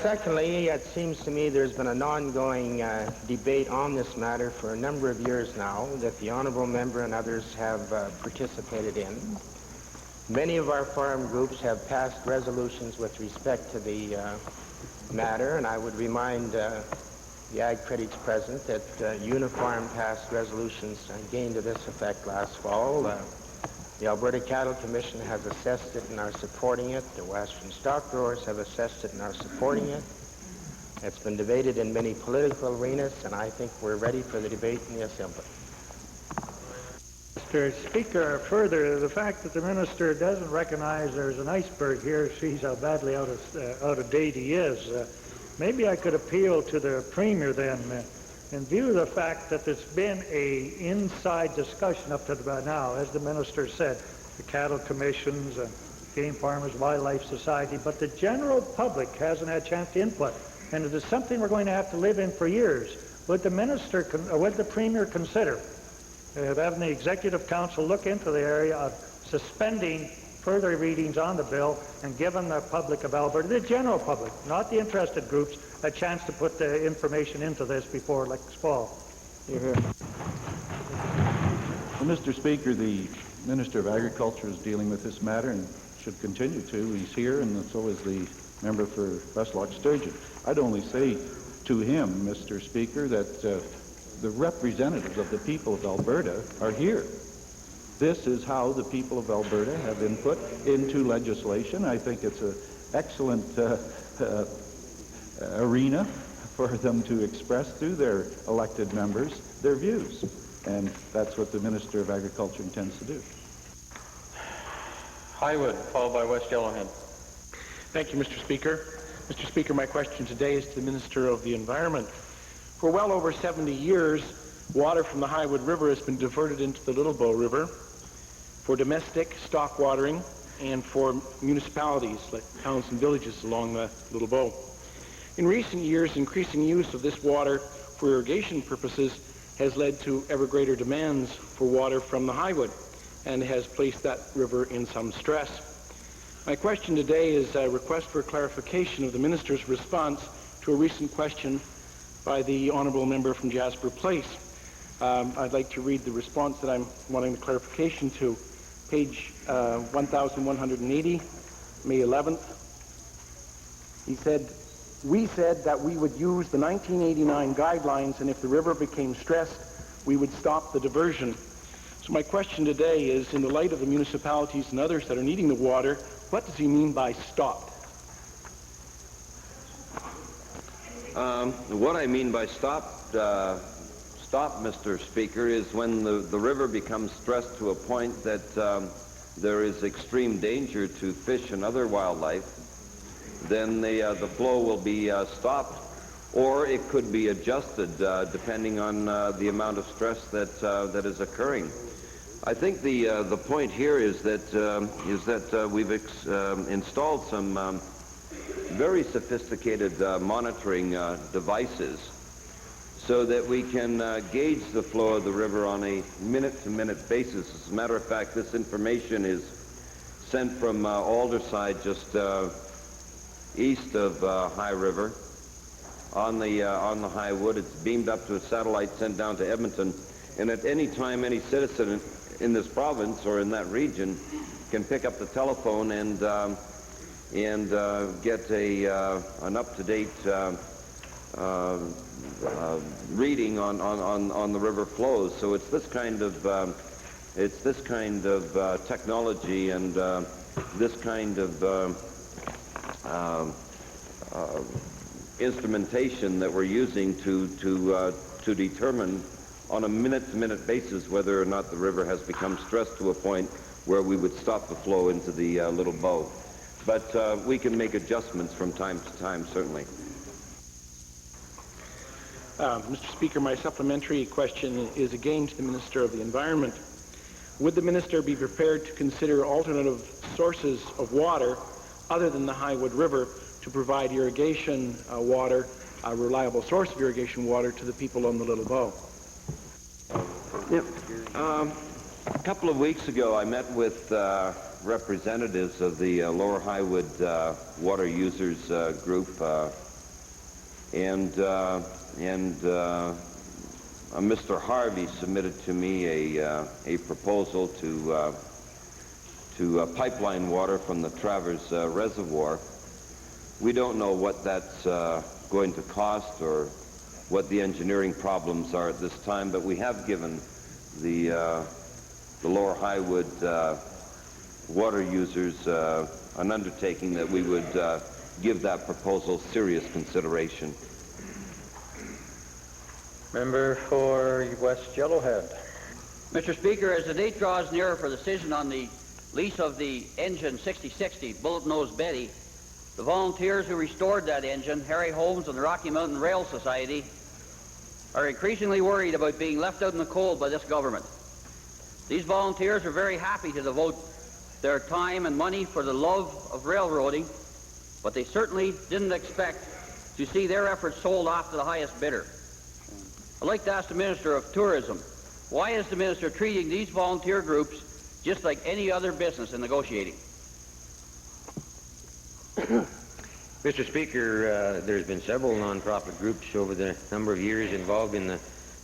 Secondly, it seems to me there's been an ongoing debate on this matter for a number of years now that the honourable member and others have participated in. Many of our farm groups have passed resolutions with respect to the matter, and I would remind the Ag Critics present that Unifarm passed resolutions again to this effect last fall. The Alberta Cattle Commission has assessed it and are supporting it. The Western Stock Growers have assessed it and are supporting it. It's been debated in many political arenas, and I think we're ready for the debate in the Assembly. Mr. Speaker, further, the fact that the minister doesn't recognize there's an iceberg here sees how badly out of date he is. Maybe I could appeal to the Premier then, in view of the fact that there's been an inside discussion up to about now, as the minister said, the cattle commissions, game farmers, wildlife society, but the general public hasn't had a chance to input, and it is something we're going to have to live in for years. Would the minister, would the Premier consider having the Executive Council look into the area of suspending further readings on the bill and giving the public of Alberta, the general public, not the interested groups, a chance to put the information into this before next fall? Well, Mr. Speaker, the Minister of Agriculture is dealing with this matter and should continue to. He's here, and so is the member for Westlock Sturgeon. I'd only say to him, Mr. Speaker, that the representatives of the people of Alberta are here. This is how the people of Alberta have input into legislation. I think it's an excellent arena for them to express through their elected members their views. And that's what the Minister of Agriculture intends to do. Highwood, followed by West Yellowhead. Thank you, Mr. Speaker. Mr. Speaker, my question today is to the Minister of the Environment. For well over 70 years, water from the Highwood River has been diverted into the Little Bow River for domestic stock watering and for municipalities like towns and villages along the Little Bow. In recent years, increasing use of this water for irrigation purposes has led to ever greater demands for water from the Highwood. and has placed that river in some stress. My question today is a request for clarification of the Minister's response to a recent question by the Honourable Member from Jasper Place. I'd like to read the response that I'm wanting the clarification to. Page 1180, May 11th. He said, "We said that we would use the 1989 guidelines, and if the river became stressed, we would stop the diversion." So my question today is, in the light of the municipalities and others that are needing the water, what does he mean by stopped? What I mean by stop, Mr. Speaker, is when the river becomes stressed to a point that there is extreme danger to fish and other wildlife, then the flow will be stopped, or it could be adjusted depending on the amount of stress that is occurring. I think the point here is that we've installed some very sophisticated monitoring devices so that we can gauge the flow of the river on a minute-to-minute basis. As a matter of fact, this information is sent from Aldersyde, just east of High River, on the High Wood. It's beamed up to a satellite sent down to Edmonton, and at any time, any citizen in this province or in that region can pick up the telephone and get an up-to-date reading on the river flows. So it's this kind of technology and this kind of instrumentation that we're using to determine on a minute-to-minute basis whether or not the river has become stressed to a point where we would stop the flow into the Little Bow. But we can make adjustments from time to time, certainly. Mr. Speaker, my supplementary question is again to the Minister of the Environment. Would the Minister be prepared to consider alternative sources of water other than the Highwood River to provide irrigation water, a reliable source of irrigation water to the people on the Little Bow? Yep. A couple of weeks ago, I met with representatives of the Lower Highwood Water Users Group, and Mr. Harvey submitted to me a proposal to pipeline water from the Travers Reservoir. We don't know what that's going to cost or what the engineering problems are at this time, but we have given the Lower Highwood water users an undertaking that we would give that proposal serious consideration. Member for West Yellowhead. Mr. Speaker, as the date draws nearer for decision on the lease of the engine 6060 Bullet Nose Betty, the volunteers who restored that engine, Harry Holmes and the Rocky Mountain Rail Society, are increasingly worried about being left out in the cold by this government. These volunteers are very happy to devote their time and money for the love of railroading, but they certainly didn't expect to see their efforts sold off to the highest bidder. I'd like to ask the Minister of Tourism, why is the Minister treating these volunteer groups just like any other business in negotiating? Mr. Speaker, there's been several non-profit groups over the number of years involved in the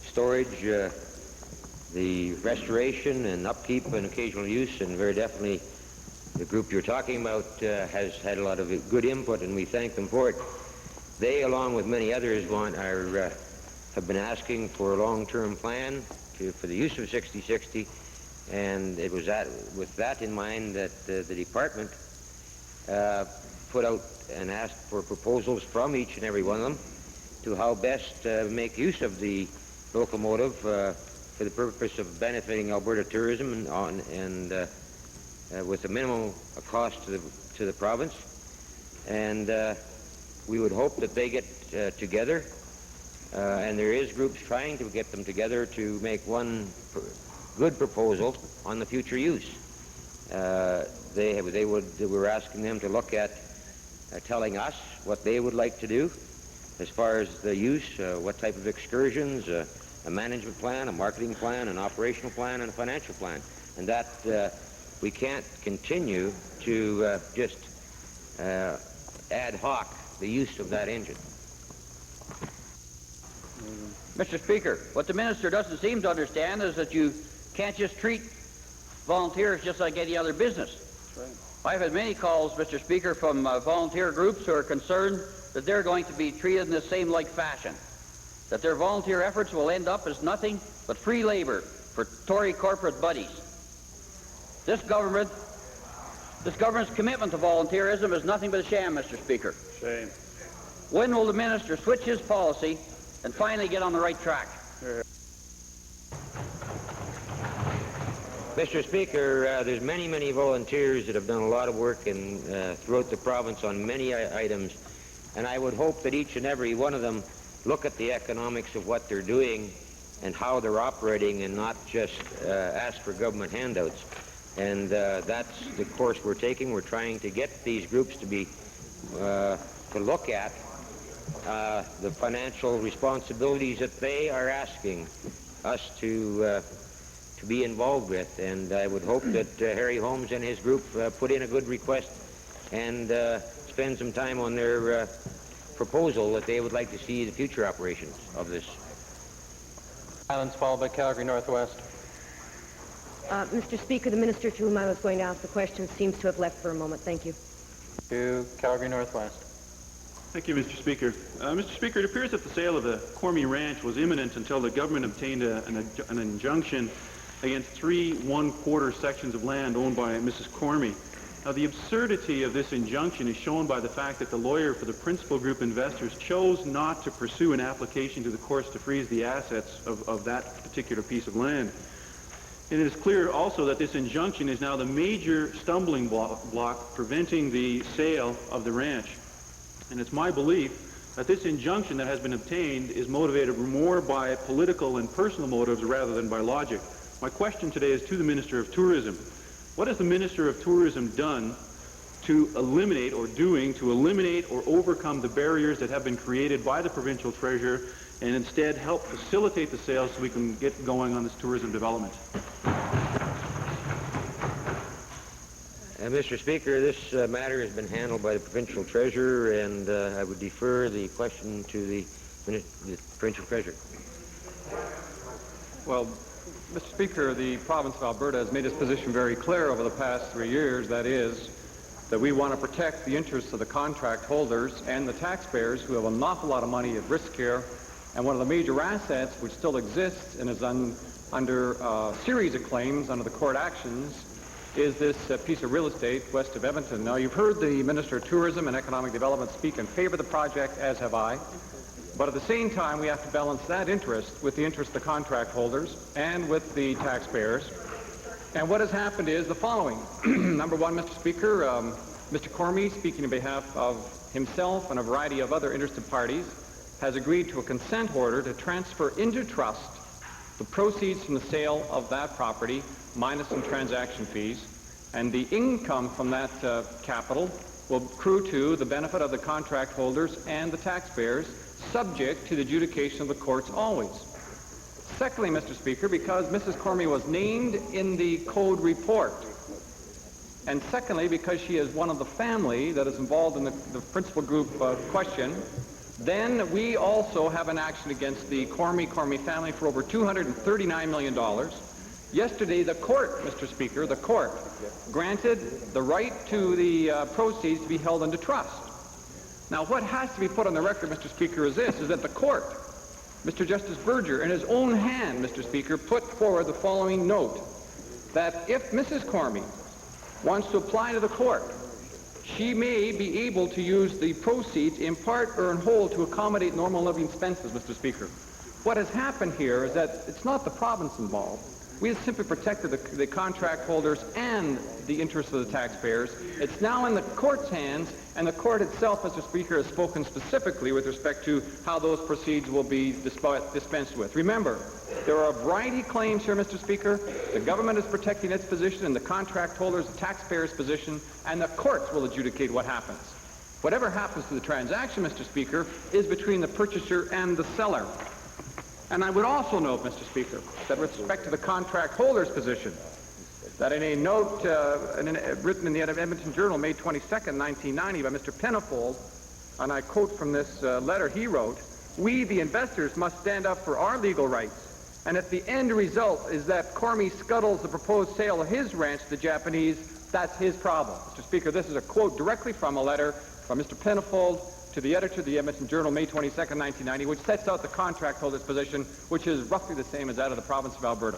storage, the restoration and upkeep and occasional use, and very definitely the group you're talking about has had a lot of good input, and we thank them for it. They, along with many others, have been asking for a long-term plan for the use of 6060, and it was with that in mind that the department put out and asked for proposals from each and every one of them to how best make use of the locomotive for the purpose of benefiting Alberta tourism and with a minimal cost to the province. And we would hope that they get together, and there is groups trying to get them together to make one good proposal on the future use. We're asking them to look at telling us what they would like to do as far as the use, what type of excursions, a management plan, a marketing plan, an operational plan, and a financial plan. and that we can't continue to just ad hoc the use of that engine. Mr. Speaker, what the minister doesn't seem to understand is that you can't just treat volunteers just like any other business. I've had many calls, Mr. Speaker, from volunteer groups who are concerned that they're going to be treated in the same like fashion, that their volunteer efforts will end up as nothing but free labor for Tory corporate buddies. This government's commitment to volunteerism is nothing but a sham, Mr. Speaker. Shame. When will the minister switch his policy and finally get on the right track? Mr. Speaker, there's many volunteers that have done a lot of work throughout the province on many items, and I would hope that each and every one of them look at the economics of what they're doing and how they're operating and not just ask for government handouts. And that's the course we're taking. We're trying to get these groups to be to look at the financial responsibilities that they are asking us to be involved with. And I would hope that Harry Holmes and his group put in a good request and spend some time on their proposal that they would like to see the future operations of this. Highlands followed by Calgary Northwest. Mr. Speaker, the minister to whom I was going to ask the question seems to have left for a moment. Thank you. To Calgary Northwest. Thank you, Mr. Speaker. Mr. Speaker, it appears that the sale of the Cormie Ranch was imminent until the government obtained an injunction against 3 1/4 sections of land owned by Mrs. Cormie. Now, the absurdity of this injunction is shown by the fact that the lawyer for the principal group investors chose not to pursue an application to the courts to freeze the assets of that particular piece of land. And it is clear also that this injunction is now the major stumbling block preventing the sale of the ranch. And it's my belief that this injunction that has been obtained is motivated more by political and personal motives rather than by logic. My question today is to the Minister of Tourism. What has the Minister of Tourism done to eliminate or overcome the barriers that have been created by the provincial treasurer and instead help facilitate the sale so we can get going on this tourism development? Mr. Speaker, this matter has been handled by the provincial treasurer, and I would defer the question to the provincial treasurer. Well, Mr. Speaker, the province of Alberta has made its position very clear over the past 3 years. That is, that we want to protect the interests of the contract holders and the taxpayers who have an awful lot of money at risk here. And one of the major assets which still exists and is under a series of claims under the court actions is this piece of real estate west of Edmonton. Now, you've heard the Minister of Tourism and Economic Development speak in favor of the project, as have I. But at the same time, we have to balance that interest with the interest of the contract holders and with the taxpayers. And what has happened is the following. Number one, Mr. Speaker, Mr. Cormie, speaking on behalf of himself and a variety of other interested parties, has agreed to a consent order to transfer into trust the proceeds from the sale of that property minus some transaction fees, and the income from that capital will accrue to the benefit of the contract holders and the taxpayers, subject to the adjudication of the courts always. Secondly, Mr. Speaker, because Mrs. Cormie was named in the code report, and secondly, because she is one of the family that is involved in the principal group question, then we also have an action against the Cormie family for over $239 million. Yesterday, the court, Mr. Speaker, the court granted the right to the proceeds to be held into trust. Now, what has to be put on the record, Mr. Speaker, is this, is that the court, Mr. Justice Berger, in his own hand, Mr. Speaker, put forward the following note, that if Mrs. Cormie wants to apply to the court, she may be able to use the proceeds in part or in whole to accommodate normal living expenses, Mr. Speaker. What has happened here is that it's not the province involved. We have simply protected the contract holders and the interests of the taxpayers. It's now in the court's hands, and the court itself, Mr. Speaker, has spoken specifically with respect to how those proceeds will be dispensed with. Remember, there are a variety of claims here, Mr. Speaker. The government is protecting its position, and the contract holders, the taxpayers' position, and the courts will adjudicate what happens. Whatever happens to the transaction, Mr. Speaker, is between the purchaser and the seller. And I would also note, Mr. Speaker, that with respect to the contract holder's position, that in a note written in the Edmonton Journal, May 22nd, 1990, by Mr. Penfold, and I quote from this letter he wrote, "We, the investors, must stand up for our legal rights, and if the end result is that Cormy scuttles the proposed sale of his ranch to the Japanese, that's his problem." Mr. Speaker, this is a quote directly from a letter from Mr. Penfold to the editor of the Edmonton Journal, May 22nd, 1990, which sets out the contract holder's position, which is roughly the same as that of the province of Alberta.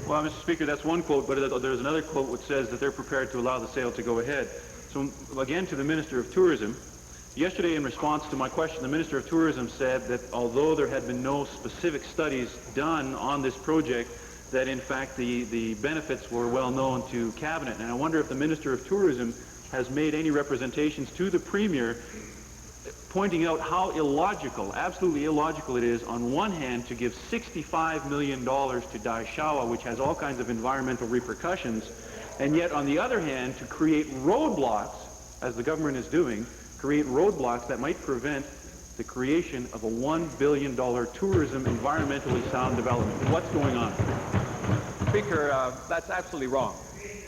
Well, Mr. Speaker, that's one quote, but there's another quote which says that they're prepared to allow the sale to go ahead. So, again, to the Minister of Tourism, yesterday in response to my question, the Minister of Tourism said that although there had been no specific studies done on this project, that in fact the benefits were well known to Cabinet. And I wonder if the Minister of Tourism has made any representations to the Premier pointing out how illogical, absolutely illogical it is, on one hand, to give $65 million to Daishawa, which has all kinds of environmental repercussions, and yet, on the other hand, to create roadblocks, as the government is doing, create roadblocks that might prevent the creation of a $1 billion tourism environmentally sound development. What's going on? Speaker, that's absolutely wrong.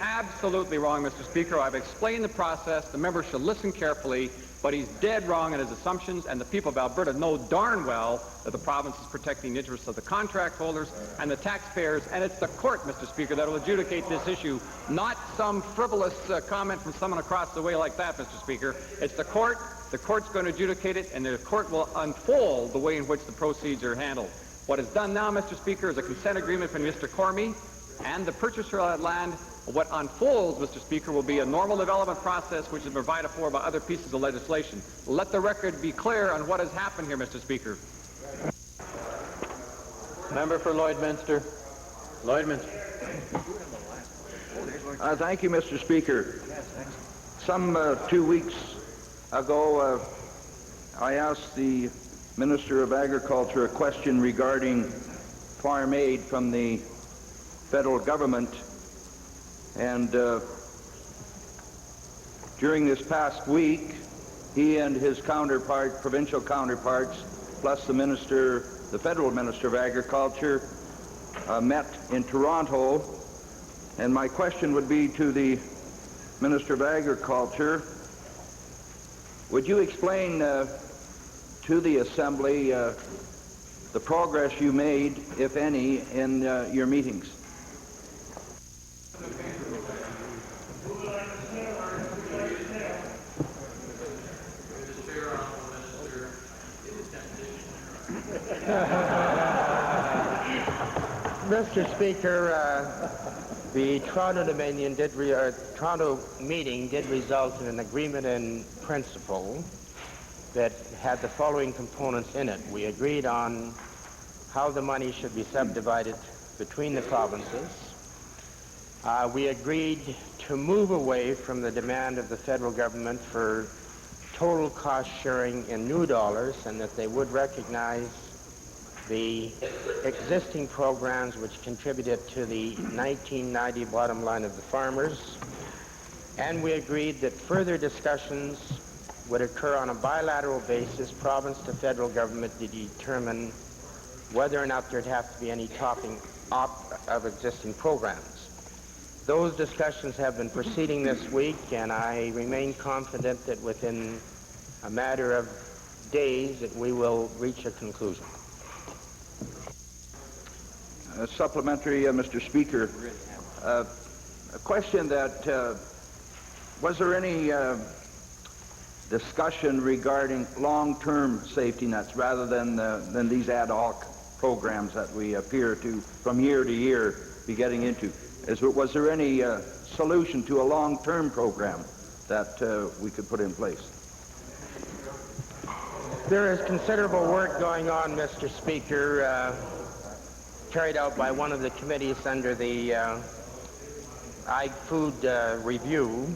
Absolutely wrong, Mr. Speaker. I've explained the process. The member should listen carefully, but he's dead wrong in his assumptions, and the people of Alberta know darn well that the province is protecting the interests of the contract holders and the taxpayers, and it's the court, Mr. Speaker, that will adjudicate this issue, not some frivolous comment from someone across the way like that, Mr. Speaker. It's the court. The court's going to adjudicate it, and the court will unfold the way in which the proceeds are handled. What is done now, Mr. Speaker, is a consent agreement from Mr. Cormy and the purchaser of that land. What unfolds, Mr. Speaker, will be a normal development process which is provided for by other pieces of legislation. Let the record be clear on what has happened here, Mr. Speaker. Member for Lloydminster. Lloydminster. Thank you, Mr. Speaker. Some 2 weeks ago, I asked the Minister of Agriculture a question regarding farm aid from the federal government. And during this past week, he and his provincial counterparts, plus the federal Minister of Agriculture, met in Toronto. And my question would be to the Minister of Agriculture, would you explain to the Assembly the progress you made, if any, in your meetings? Mr. Speaker, the Toronto meeting did result in an agreement in principle that had the following components in it. We agreed on how the money should be subdivided between the provinces. We agreed to move away from the demand of the federal government for total cost sharing in new dollars, and that they would recognize the existing programs which contributed to the 1990 bottom line of the farmers. And we agreed that further discussions would occur on a bilateral basis, province to federal government, to determine whether or not there'd have to be any topping up of existing programs. Those discussions have been proceeding this week, and I remain confident that within a matter of days that we will reach a conclusion. Supplementary, Mr. Speaker. A question that, was there any discussion regarding long-term safety nets rather than these ad hoc programs that we appear to, from year to year, be getting into? Was there any solution to a long-term program that we could put in place? There is considerable work going on, Mr. Speaker, carried out by one of the committees under the Ag-Food Review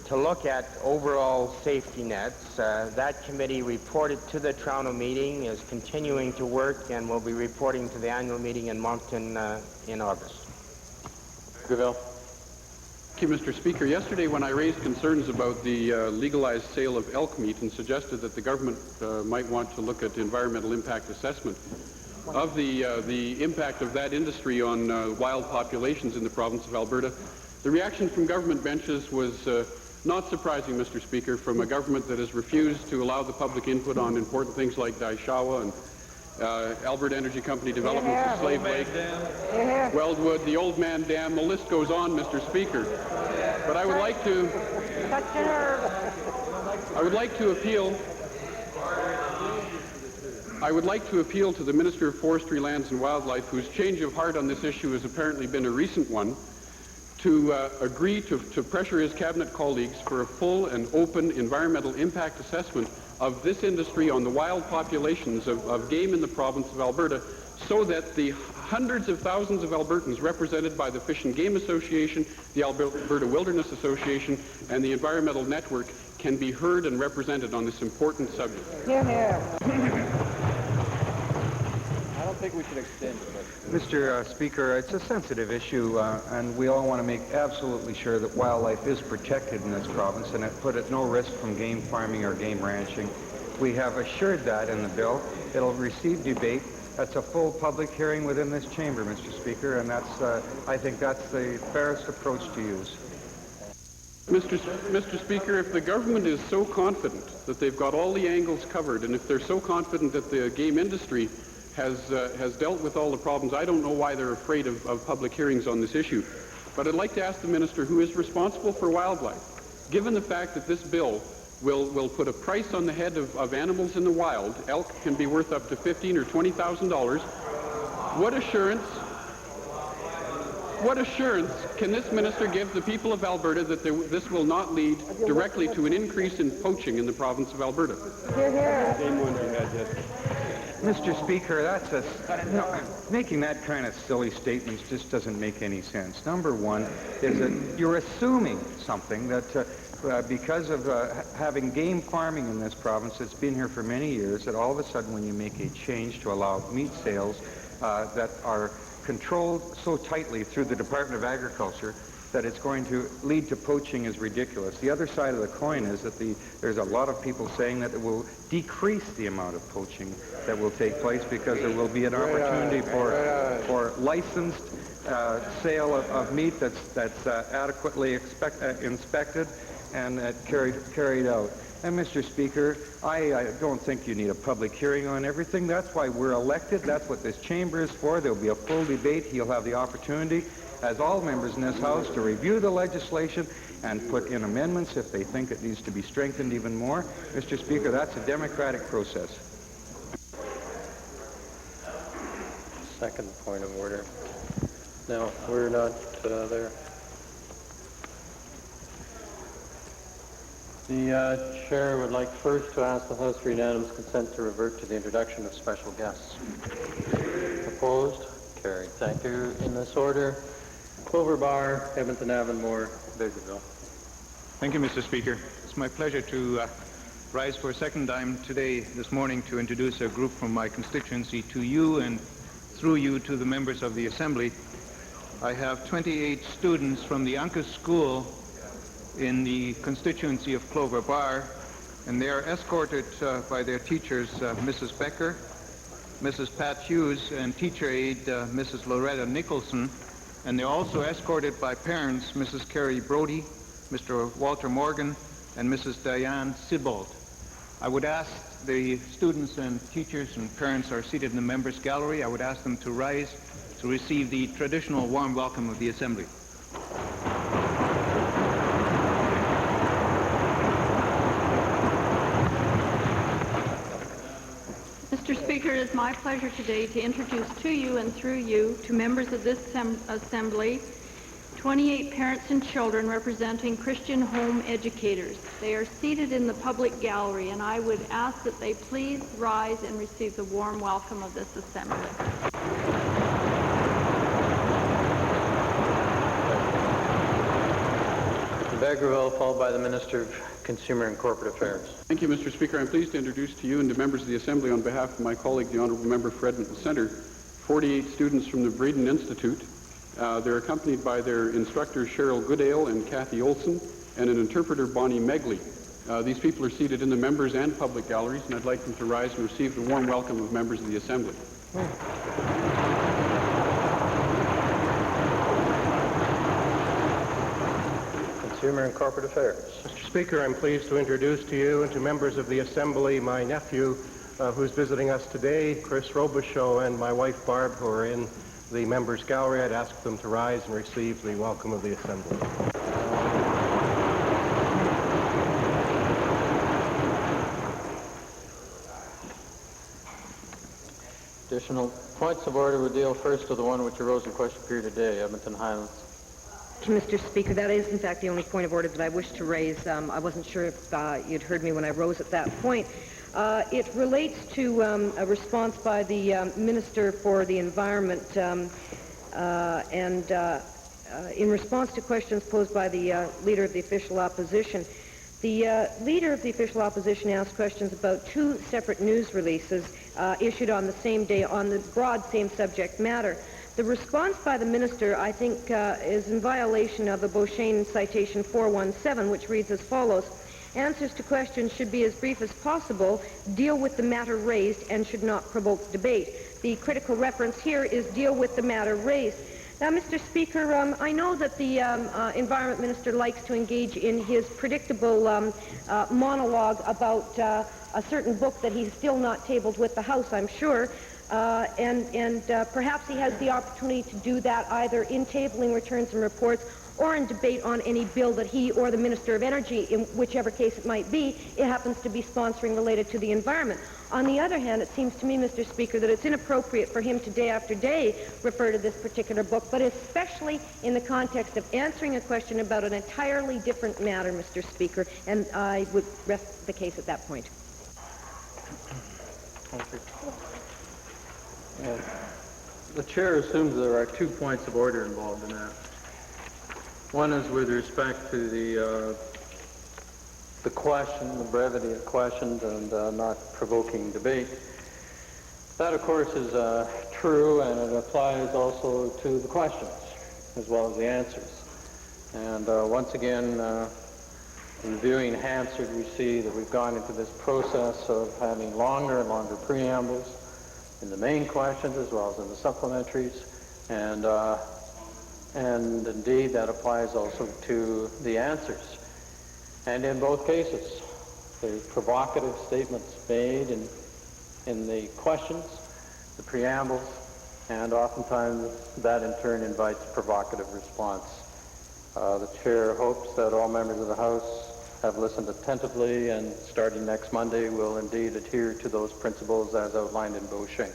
to look at overall safety nets. That committee reported to the Toronto meeting, is continuing to work, and will be reporting to the annual meeting in Moncton in August. Gravel. Thank you, Mr. Speaker. Yesterday, when I raised concerns about the legalized sale of elk meat and suggested that the government might want to look at environmental impact assessment, of the impact of that industry on wild populations in the province of Alberta. The reaction from government benches was not surprising, Mr. Speaker, from a government that has refused to allow the public input on important things like Daishawa and Alberta Energy Company developments of Slave Lake, Weldwood, the Old Man Dam, the list goes on, Mr. Speaker. But I would like to appeal to the Minister of Forestry, Lands and Wildlife, whose change of heart on this issue has apparently been a recent one, to agree to pressure his cabinet colleagues for a full and open environmental impact assessment of this industry on the wild populations of game in the province of Alberta, so that the hundreds of thousands of Albertans represented by the Fish and Game Association, the Alberta Wilderness Association, and the Environmental Network can be heard and represented on this important subject. I don't think we should extend it. Mr. Speaker, it's a sensitive issue, and we all want to make absolutely sure that wildlife is protected in this province and put at no risk from game farming or game ranching. We have assured that in the bill. It'll receive debate. That's a full public hearing within this chamber, Mr. Speaker, and that's, I think that's the fairest approach to use. Mr. Speaker, if the government is so confident that they've got all the angles covered, and if they're so confident that the game industry has dealt with all the problems, I don't know why they're afraid of public hearings on this issue. But I'd like to ask the minister who is responsible for wildlife, given the fact that this bill will put a price on the head of animals in the wild, elk can be worth up to $15,000 or $20,000, what assurance can this minister give the people of Alberta that this will not lead directly to an increase in poaching in the province of Alberta? Mr. Speaker, making that kind of silly statements just doesn't make any sense. Number one is that you're assuming something that because of having game farming in this province that's been here for many years, that all of a sudden when you make a change to allow meat sales that are controlled so tightly through the Department of Agriculture that it's going to lead to poaching is ridiculous. The other side of the coin is that there's a lot of people saying that it will decrease the amount of poaching that will take place because there will be an opportunity for licensed sale of meat that's adequately inspected and carried out. And Mr. Speaker, I don't think you need a public hearing on everything. That's why we're elected. That's what this chamber is for. There'll be a full debate. He'll have the opportunity, as all members in this House, to review the legislation and put in amendments if they think it needs to be strengthened even more. Mr. Speaker, that's a democratic process. Second point of order. No, we're not there. The chair would like first to ask the House for unanimous consent to revert to the introduction of special guests. Opposed? Carried. Thank you. In this order, Clover Bar, Edmonton Avonmore, Bakerville. Thank you, Mr. Speaker. It's my pleasure to rise for a second time this morning to introduce a group from my constituency to you and through you to the members of the Assembly. I have 28 students from the Uncas School in the constituency of Clover Bar, and they are escorted by their teachers, Mrs. Becker, Mrs. Pat Hughes, and teacher aide, Mrs. Loretta Nicholson, and they're also escorted by parents, Mrs. Carrie Brody, Mr. Walter Morgan, and Mrs. Diane Sibold. I would ask the students and teachers and parents are seated in the members' gallery. I would ask them to rise to receive the traditional warm welcome of the Assembly. Mr. Speaker, it is my pleasure today to introduce to you and through you to members of this Assembly 28 parents and children representing Christian home educators. They are seated in the public gallery, and I would ask that they please rise and receive the warm welcome of this Assembly. Bakerville, followed by the Minister of Consumer and Corporate Affairs. Thank you, Mr. Speaker. I'm pleased to introduce to you and to members of the Assembly on behalf of my colleague, the Honourable Member for Edmonton Centre, 48 students from the Braden Institute. They're accompanied by their instructors, Cheryl Goodale and Kathy Olson, and an interpreter, Bonnie Megley. These people are seated in the members and public galleries, and I'd like them to rise and receive the warm welcome of members of the Assembly. Consumer and Corporate Affairs. Mr. Speaker, I'm pleased to introduce to you and to members of the Assembly my nephew who's visiting us today, Chris Robichaud, and my wife Barb, who are in the members' gallery. I'd ask them to rise and receive the welcome of the Assembly. Additional points of order would deal first with the one which arose in question period today, Edmonton Highlands. Mr. Speaker, that is, in fact, the only point of order that I wish to raise. I wasn't sure if you'd heard me when I rose at that point. It relates to a response by the Minister for the Environment in response to questions posed by the Leader of the Official Opposition. The Leader of the Official Opposition asked questions about two separate news releases issued on the same day on the broad same subject matter. The response by the Minister, I think, is in violation of the Beauchesne Citation 417, which reads as follows: answers to questions should be as brief as possible, deal with the matter raised, and should not provoke debate. The critical reference here is deal with the matter raised. Now, Mr. Speaker, I know that the Environment Minister likes to engage in his predictable monologue about a certain book that he's still not tabled with the House, I'm sure, and perhaps he has the opportunity to do that either in tabling returns and reports or in debate on any bill that he or the Minister of Energy, in whichever case it might be, it happens to be sponsoring related to the environment. On the other hand, it seems to me, Mr. Speaker, that it's inappropriate for him to day after day refer to this particular book, but especially in the context of answering a question about an entirely different matter, Mr. Speaker, and I would rest the case at that point. The Chair assumes there are 2 points of order involved in that. One is with respect to the question, the brevity of questions, and not provoking debate. That, of course, is true, and it applies also to the questions as well as the answers. And once again, in viewing Hansard, we see that we've gone into this process of having longer and longer preambles in the main questions as well as in the supplementaries, and indeed that applies also to the answers. And in both cases, there's provocative statements made in the questions, the preambles, and oftentimes that in turn invites provocative response. The Chair hopes that all members of the House have listened attentively and starting next Monday will indeed adhere to those principles as outlined in Beauchesne.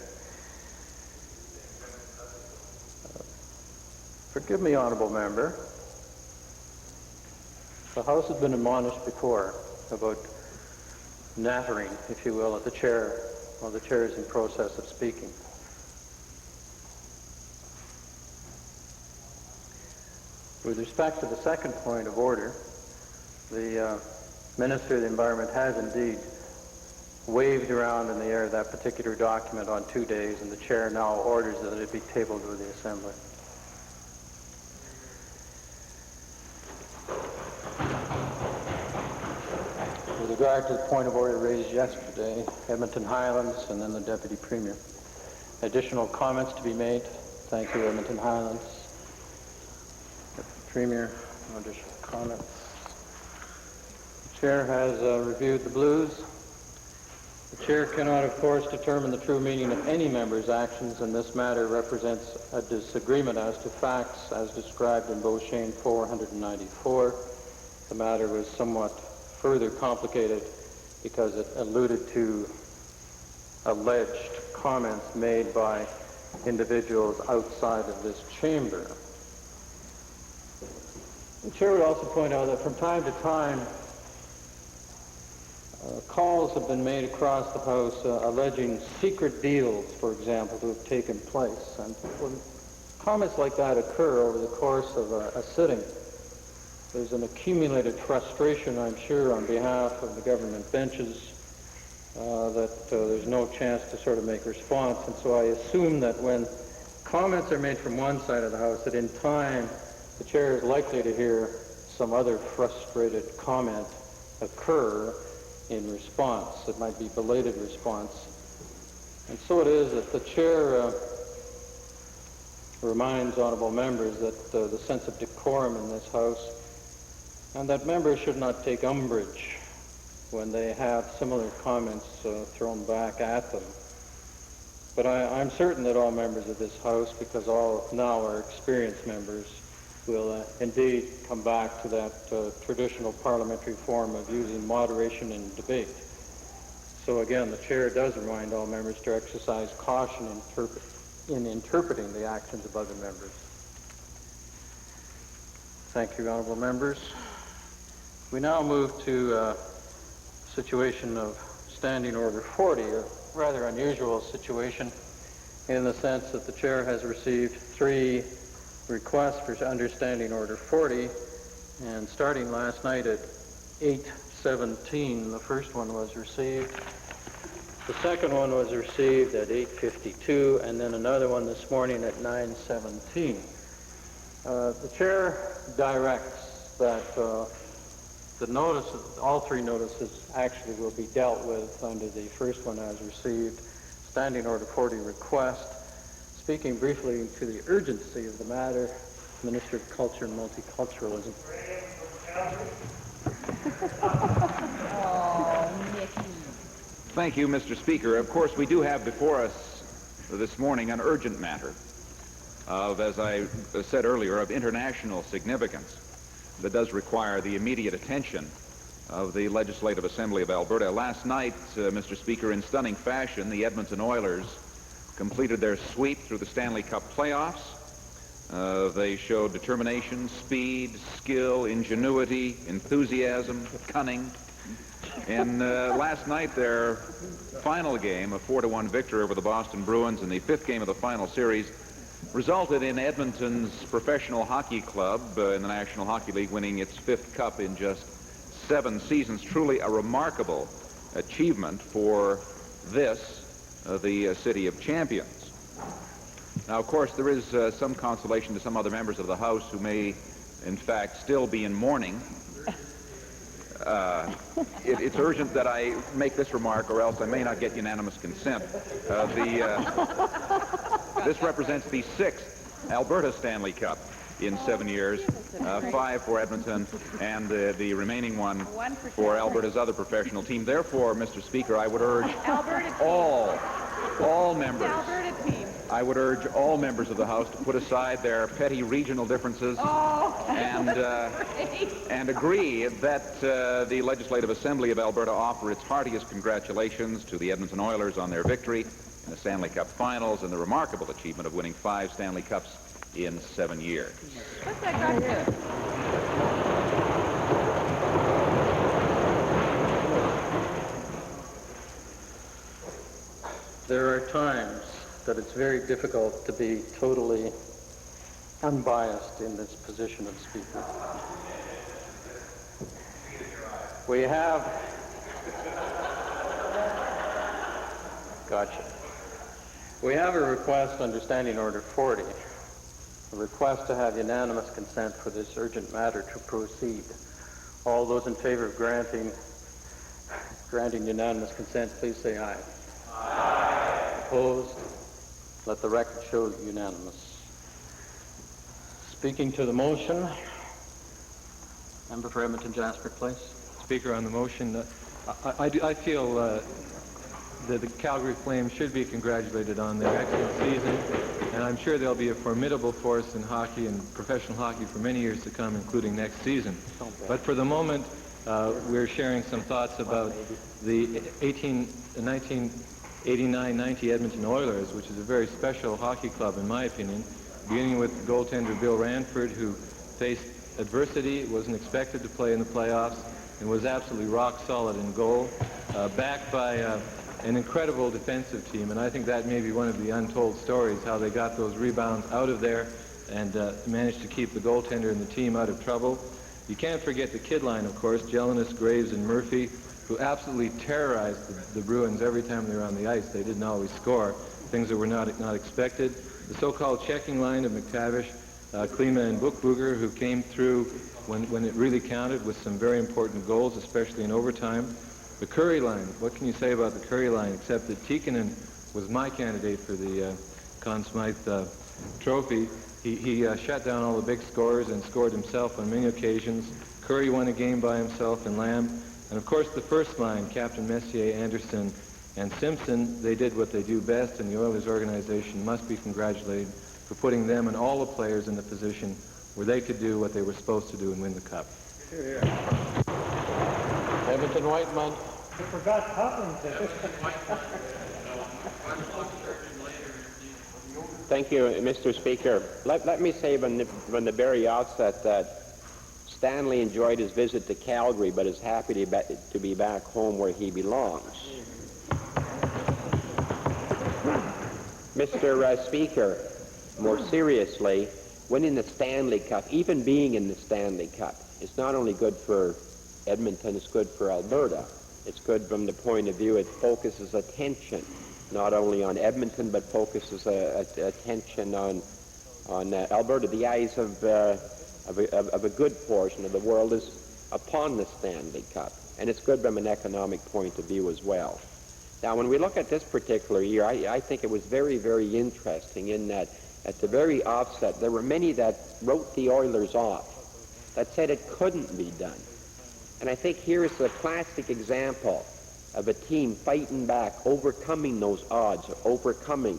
Forgive me, Honourable Member. The House has been admonished before about nattering, if you will, at the Chair while the Chair is in process of speaking. With respect to the second point of order, the Minister of the Environment has indeed waved around in the air that particular document on 2 days, and the Chair now orders that it be tabled with the Assembly. With regard to the point of order raised yesterday, Edmonton Highlands and then the Deputy Premier. Additional comments to be made? Thank you, Edmonton Highlands. Deputy Premier, no additional comments. The Chair has reviewed the blues. The Chair cannot, of course, determine the true meaning of any member's actions, and this matter represents a disagreement as to facts as described in Beauchesne 494. The matter was somewhat further complicated because it alluded to alleged comments made by individuals outside of this chamber. The Chair would also point out that from time to time, calls have been made across the House alleging secret deals, for example, to have taken place. And when comments like that occur over the course of a sitting, there's an accumulated frustration, I'm sure, on behalf of the government benches that there's no chance to sort of make response. And so I assume that when comments are made from one side of the House, that in time the Chair is likely to hear some other frustrated comment occur in response. It might be belated response. And so it is that the chair reminds honorable members that the sense of decorum in this House, and that members should not take umbrage when they have similar comments thrown back at them. But I'm certain that all members of this House, because all now are experienced members, will indeed come back to that traditional parliamentary form of using moderation in debate. So again, the chair does remind all members to exercise caution in interpreting the actions of other members. Thank you, honorable members. We now move to a situation of Standing Order 40, a rather unusual situation in the sense that the chair has received 3 requests for under Standing Order 40, and starting last night at 8:17, the first one was received. The second one was received at 8:52, and then another one this morning at 9:17. The chair directs that the notices, all 3 notices actually will be dealt with under the first one as received, Standing Order 40 request. Speaking briefly to the urgency of the matter, Minister of Culture and Multiculturalism. Thank you, Mr. Speaker. Of course, we do have before us this morning an urgent matter of, as I said earlier, of international significance that does require the immediate attention of the Legislative Assembly of Alberta. Last night, Mr. Speaker, in stunning fashion, the Edmonton Oilers completed their sweep through the Stanley Cup playoffs. They showed determination, speed, skill, ingenuity, enthusiasm, cunning. And last night, their final game, a 4-1 victory over the Boston Bruins in the 5th game of the final series, resulted in Edmonton's professional hockey club in the National Hockey League winning its 5th cup in just 7 seasons. Truly a remarkable achievement for this, the City of Champions. Now, of course, there is some consolation to some other members of the House who may, in fact, still be in mourning. It's urgent that I make this remark, or else I may not get unanimous consent. This represents the 6th Alberta Stanley Cup in 7 years, 5 for Edmonton, and the remaining one for Alberta's other professional team. Therefore, Mr. Speaker, I would urge all members. I would urge all members of the House to put aside their petty regional differences and agree that the Legislative Assembly of Alberta offer its heartiest congratulations to the Edmonton Oilers on their victory in the Stanley Cup Finals and the remarkable achievement of winning 5 Stanley Cups in 7 years. What's that got to do? There are times that it's very difficult to be totally unbiased in this position of Speaker. We have... Gotcha. We have a request under Standing Order 40, a request to have unanimous consent for this urgent matter to proceed. All those in favor of granting unanimous consent, please say aye. Aye. Opposed? Let the record show unanimous. Speaking to the motion, member for Edmonton Jasper, please. Speaker, on the motion, I feel that the Calgary Flames should be congratulated on their excellent season, and I'm sure they'll be a formidable force in hockey and professional hockey for many years to come, including next season. But for the moment, we're sharing some thoughts about the 1989-90 Edmonton Oilers, which is a very special hockey club, in my opinion, beginning with goaltender Bill Ranford, who faced adversity, wasn't expected to play in the playoffs, and was absolutely rock solid in goal, backed by an incredible defensive team. And I think that may be one of the untold stories, how they got those rebounds out of there and managed to keep the goaltender and the team out of trouble. You can't forget the kid line, of course, Jelinek, Graves, and Murphy, who absolutely terrorized the Bruins every time they were on the ice. They didn't always score, things that were not expected. The so-called checking line of McTavish, Klima, and Buchbuger, who came through when it really counted with some very important goals, especially in overtime. The Curry line, what can you say about the Curry line except that Tikkanen was my candidate for the Conn Smythe Trophy. He shut down all the big scorers and scored himself on many occasions. Curry won a game by himself in Lamb. And of course the first line, Captain Messier, Anderson, and Simpson, they did what they do best, and the Oilers organization must be congratulated for putting them and all the players in the position where they could do what they were supposed to do and win the cup. Edmonton Whiteman. I forgot Poppington. Thank you, Mr. Speaker. Let me say from the very outset that Stanley enjoyed his visit to Calgary, but is happy to be back home where he belongs. Mr. Speaker, more seriously, winning the Stanley Cup, even being in the Stanley Cup, is not only good for Edmonton, it's good for Alberta. It's good from the point of view it focuses attention not only on Edmonton, but focuses attention on Alberta. The eyes of a good portion of the world is upon the Stanley Cup, and it's good from an economic point of view as well. Now, when we look at this particular year, I think it was very, very interesting in that at the very offset, there were many that wrote the Oilers off, that said it couldn't be done. And I think here is a classic example of a team fighting back, overcoming those odds, overcoming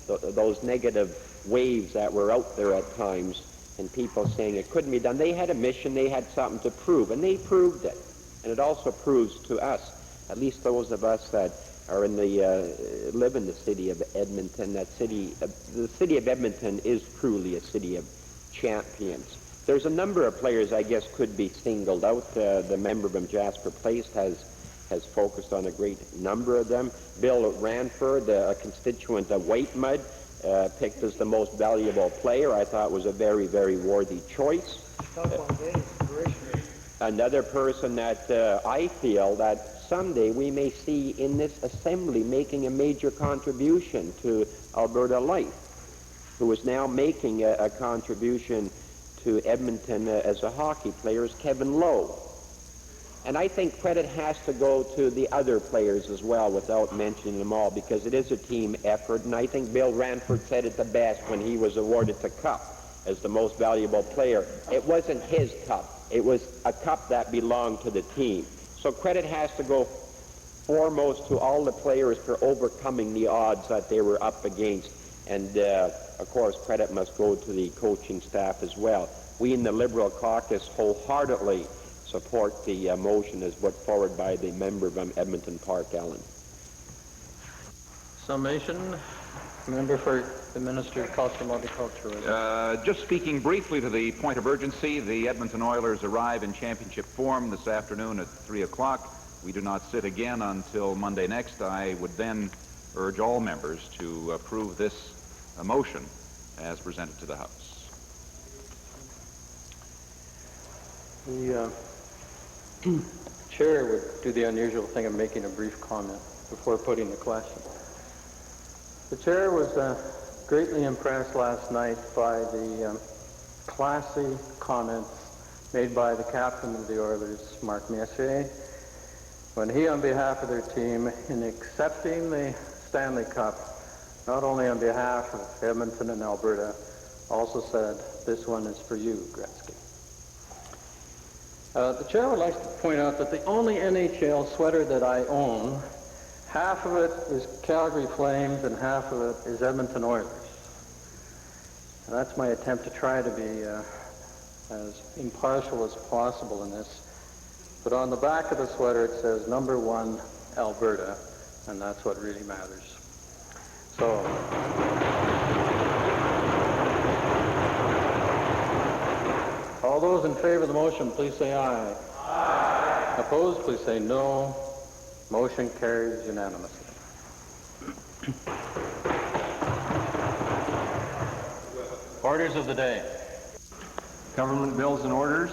those negative waves that were out there at times, and people saying it couldn't be done. They had a mission, they had something to prove, and they proved it. And it also proves to us, at least those of us that are in the live in the city of Edmonton, that the city of Edmonton is truly a city of champions. There's a number of players I guess could be singled out. The member from Jasper Place has focused on a great number of them. Bill Ranford, a constituent of Whitemud, picked as the most valuable player. I thought was a very, very worthy choice. Another person that I feel that someday we may see in this assembly making a major contribution to Alberta life, who is now making a contribution to Edmonton as a hockey player, is Kevin Lowe. And I think credit has to go to the other players as well without mentioning them all, because it is a team effort, and I think Bill Ranford said it the best when he was awarded the cup as the most valuable player. It wasn't his cup. It was a cup that belonged to the team. So credit has to go foremost to all the players for overcoming the odds that they were up against. And, of course, credit must go to the coaching staff as well. We in the Liberal caucus wholeheartedly support the motion as put forward by the member from Edmonton Park, Ellen. Summation. Member for the Minister of Culture and Multiculturalism. Just speaking briefly to the point of urgency, the Edmonton Oilers arrive in championship form this afternoon at 3 o'clock. We do not sit again until Monday next. I would then urge all members to approve this motion as presented to the House. The chair would do the unusual thing of making a brief comment before putting the question. The chair was greatly impressed last night by the classy comments made by the captain of the Oilers, Mark Messier, when he, on behalf of their team, in accepting the Stanley Cup, not only on behalf of Edmonton and Alberta, also said, "This one is for you, Gretzky." The chair would like to point out that the only NHL sweater that I own, half of it is Calgary Flames and half of it is Edmonton Oilers. And that's my attempt to try to be as impartial as possible in this. But on the back of the sweater it says number 1 Alberta, and that's what really matters. So, all those in favor of the motion, please say aye. Aye. Opposed, please say no. Motion carries unanimously. Orders of the day. Government bills and orders.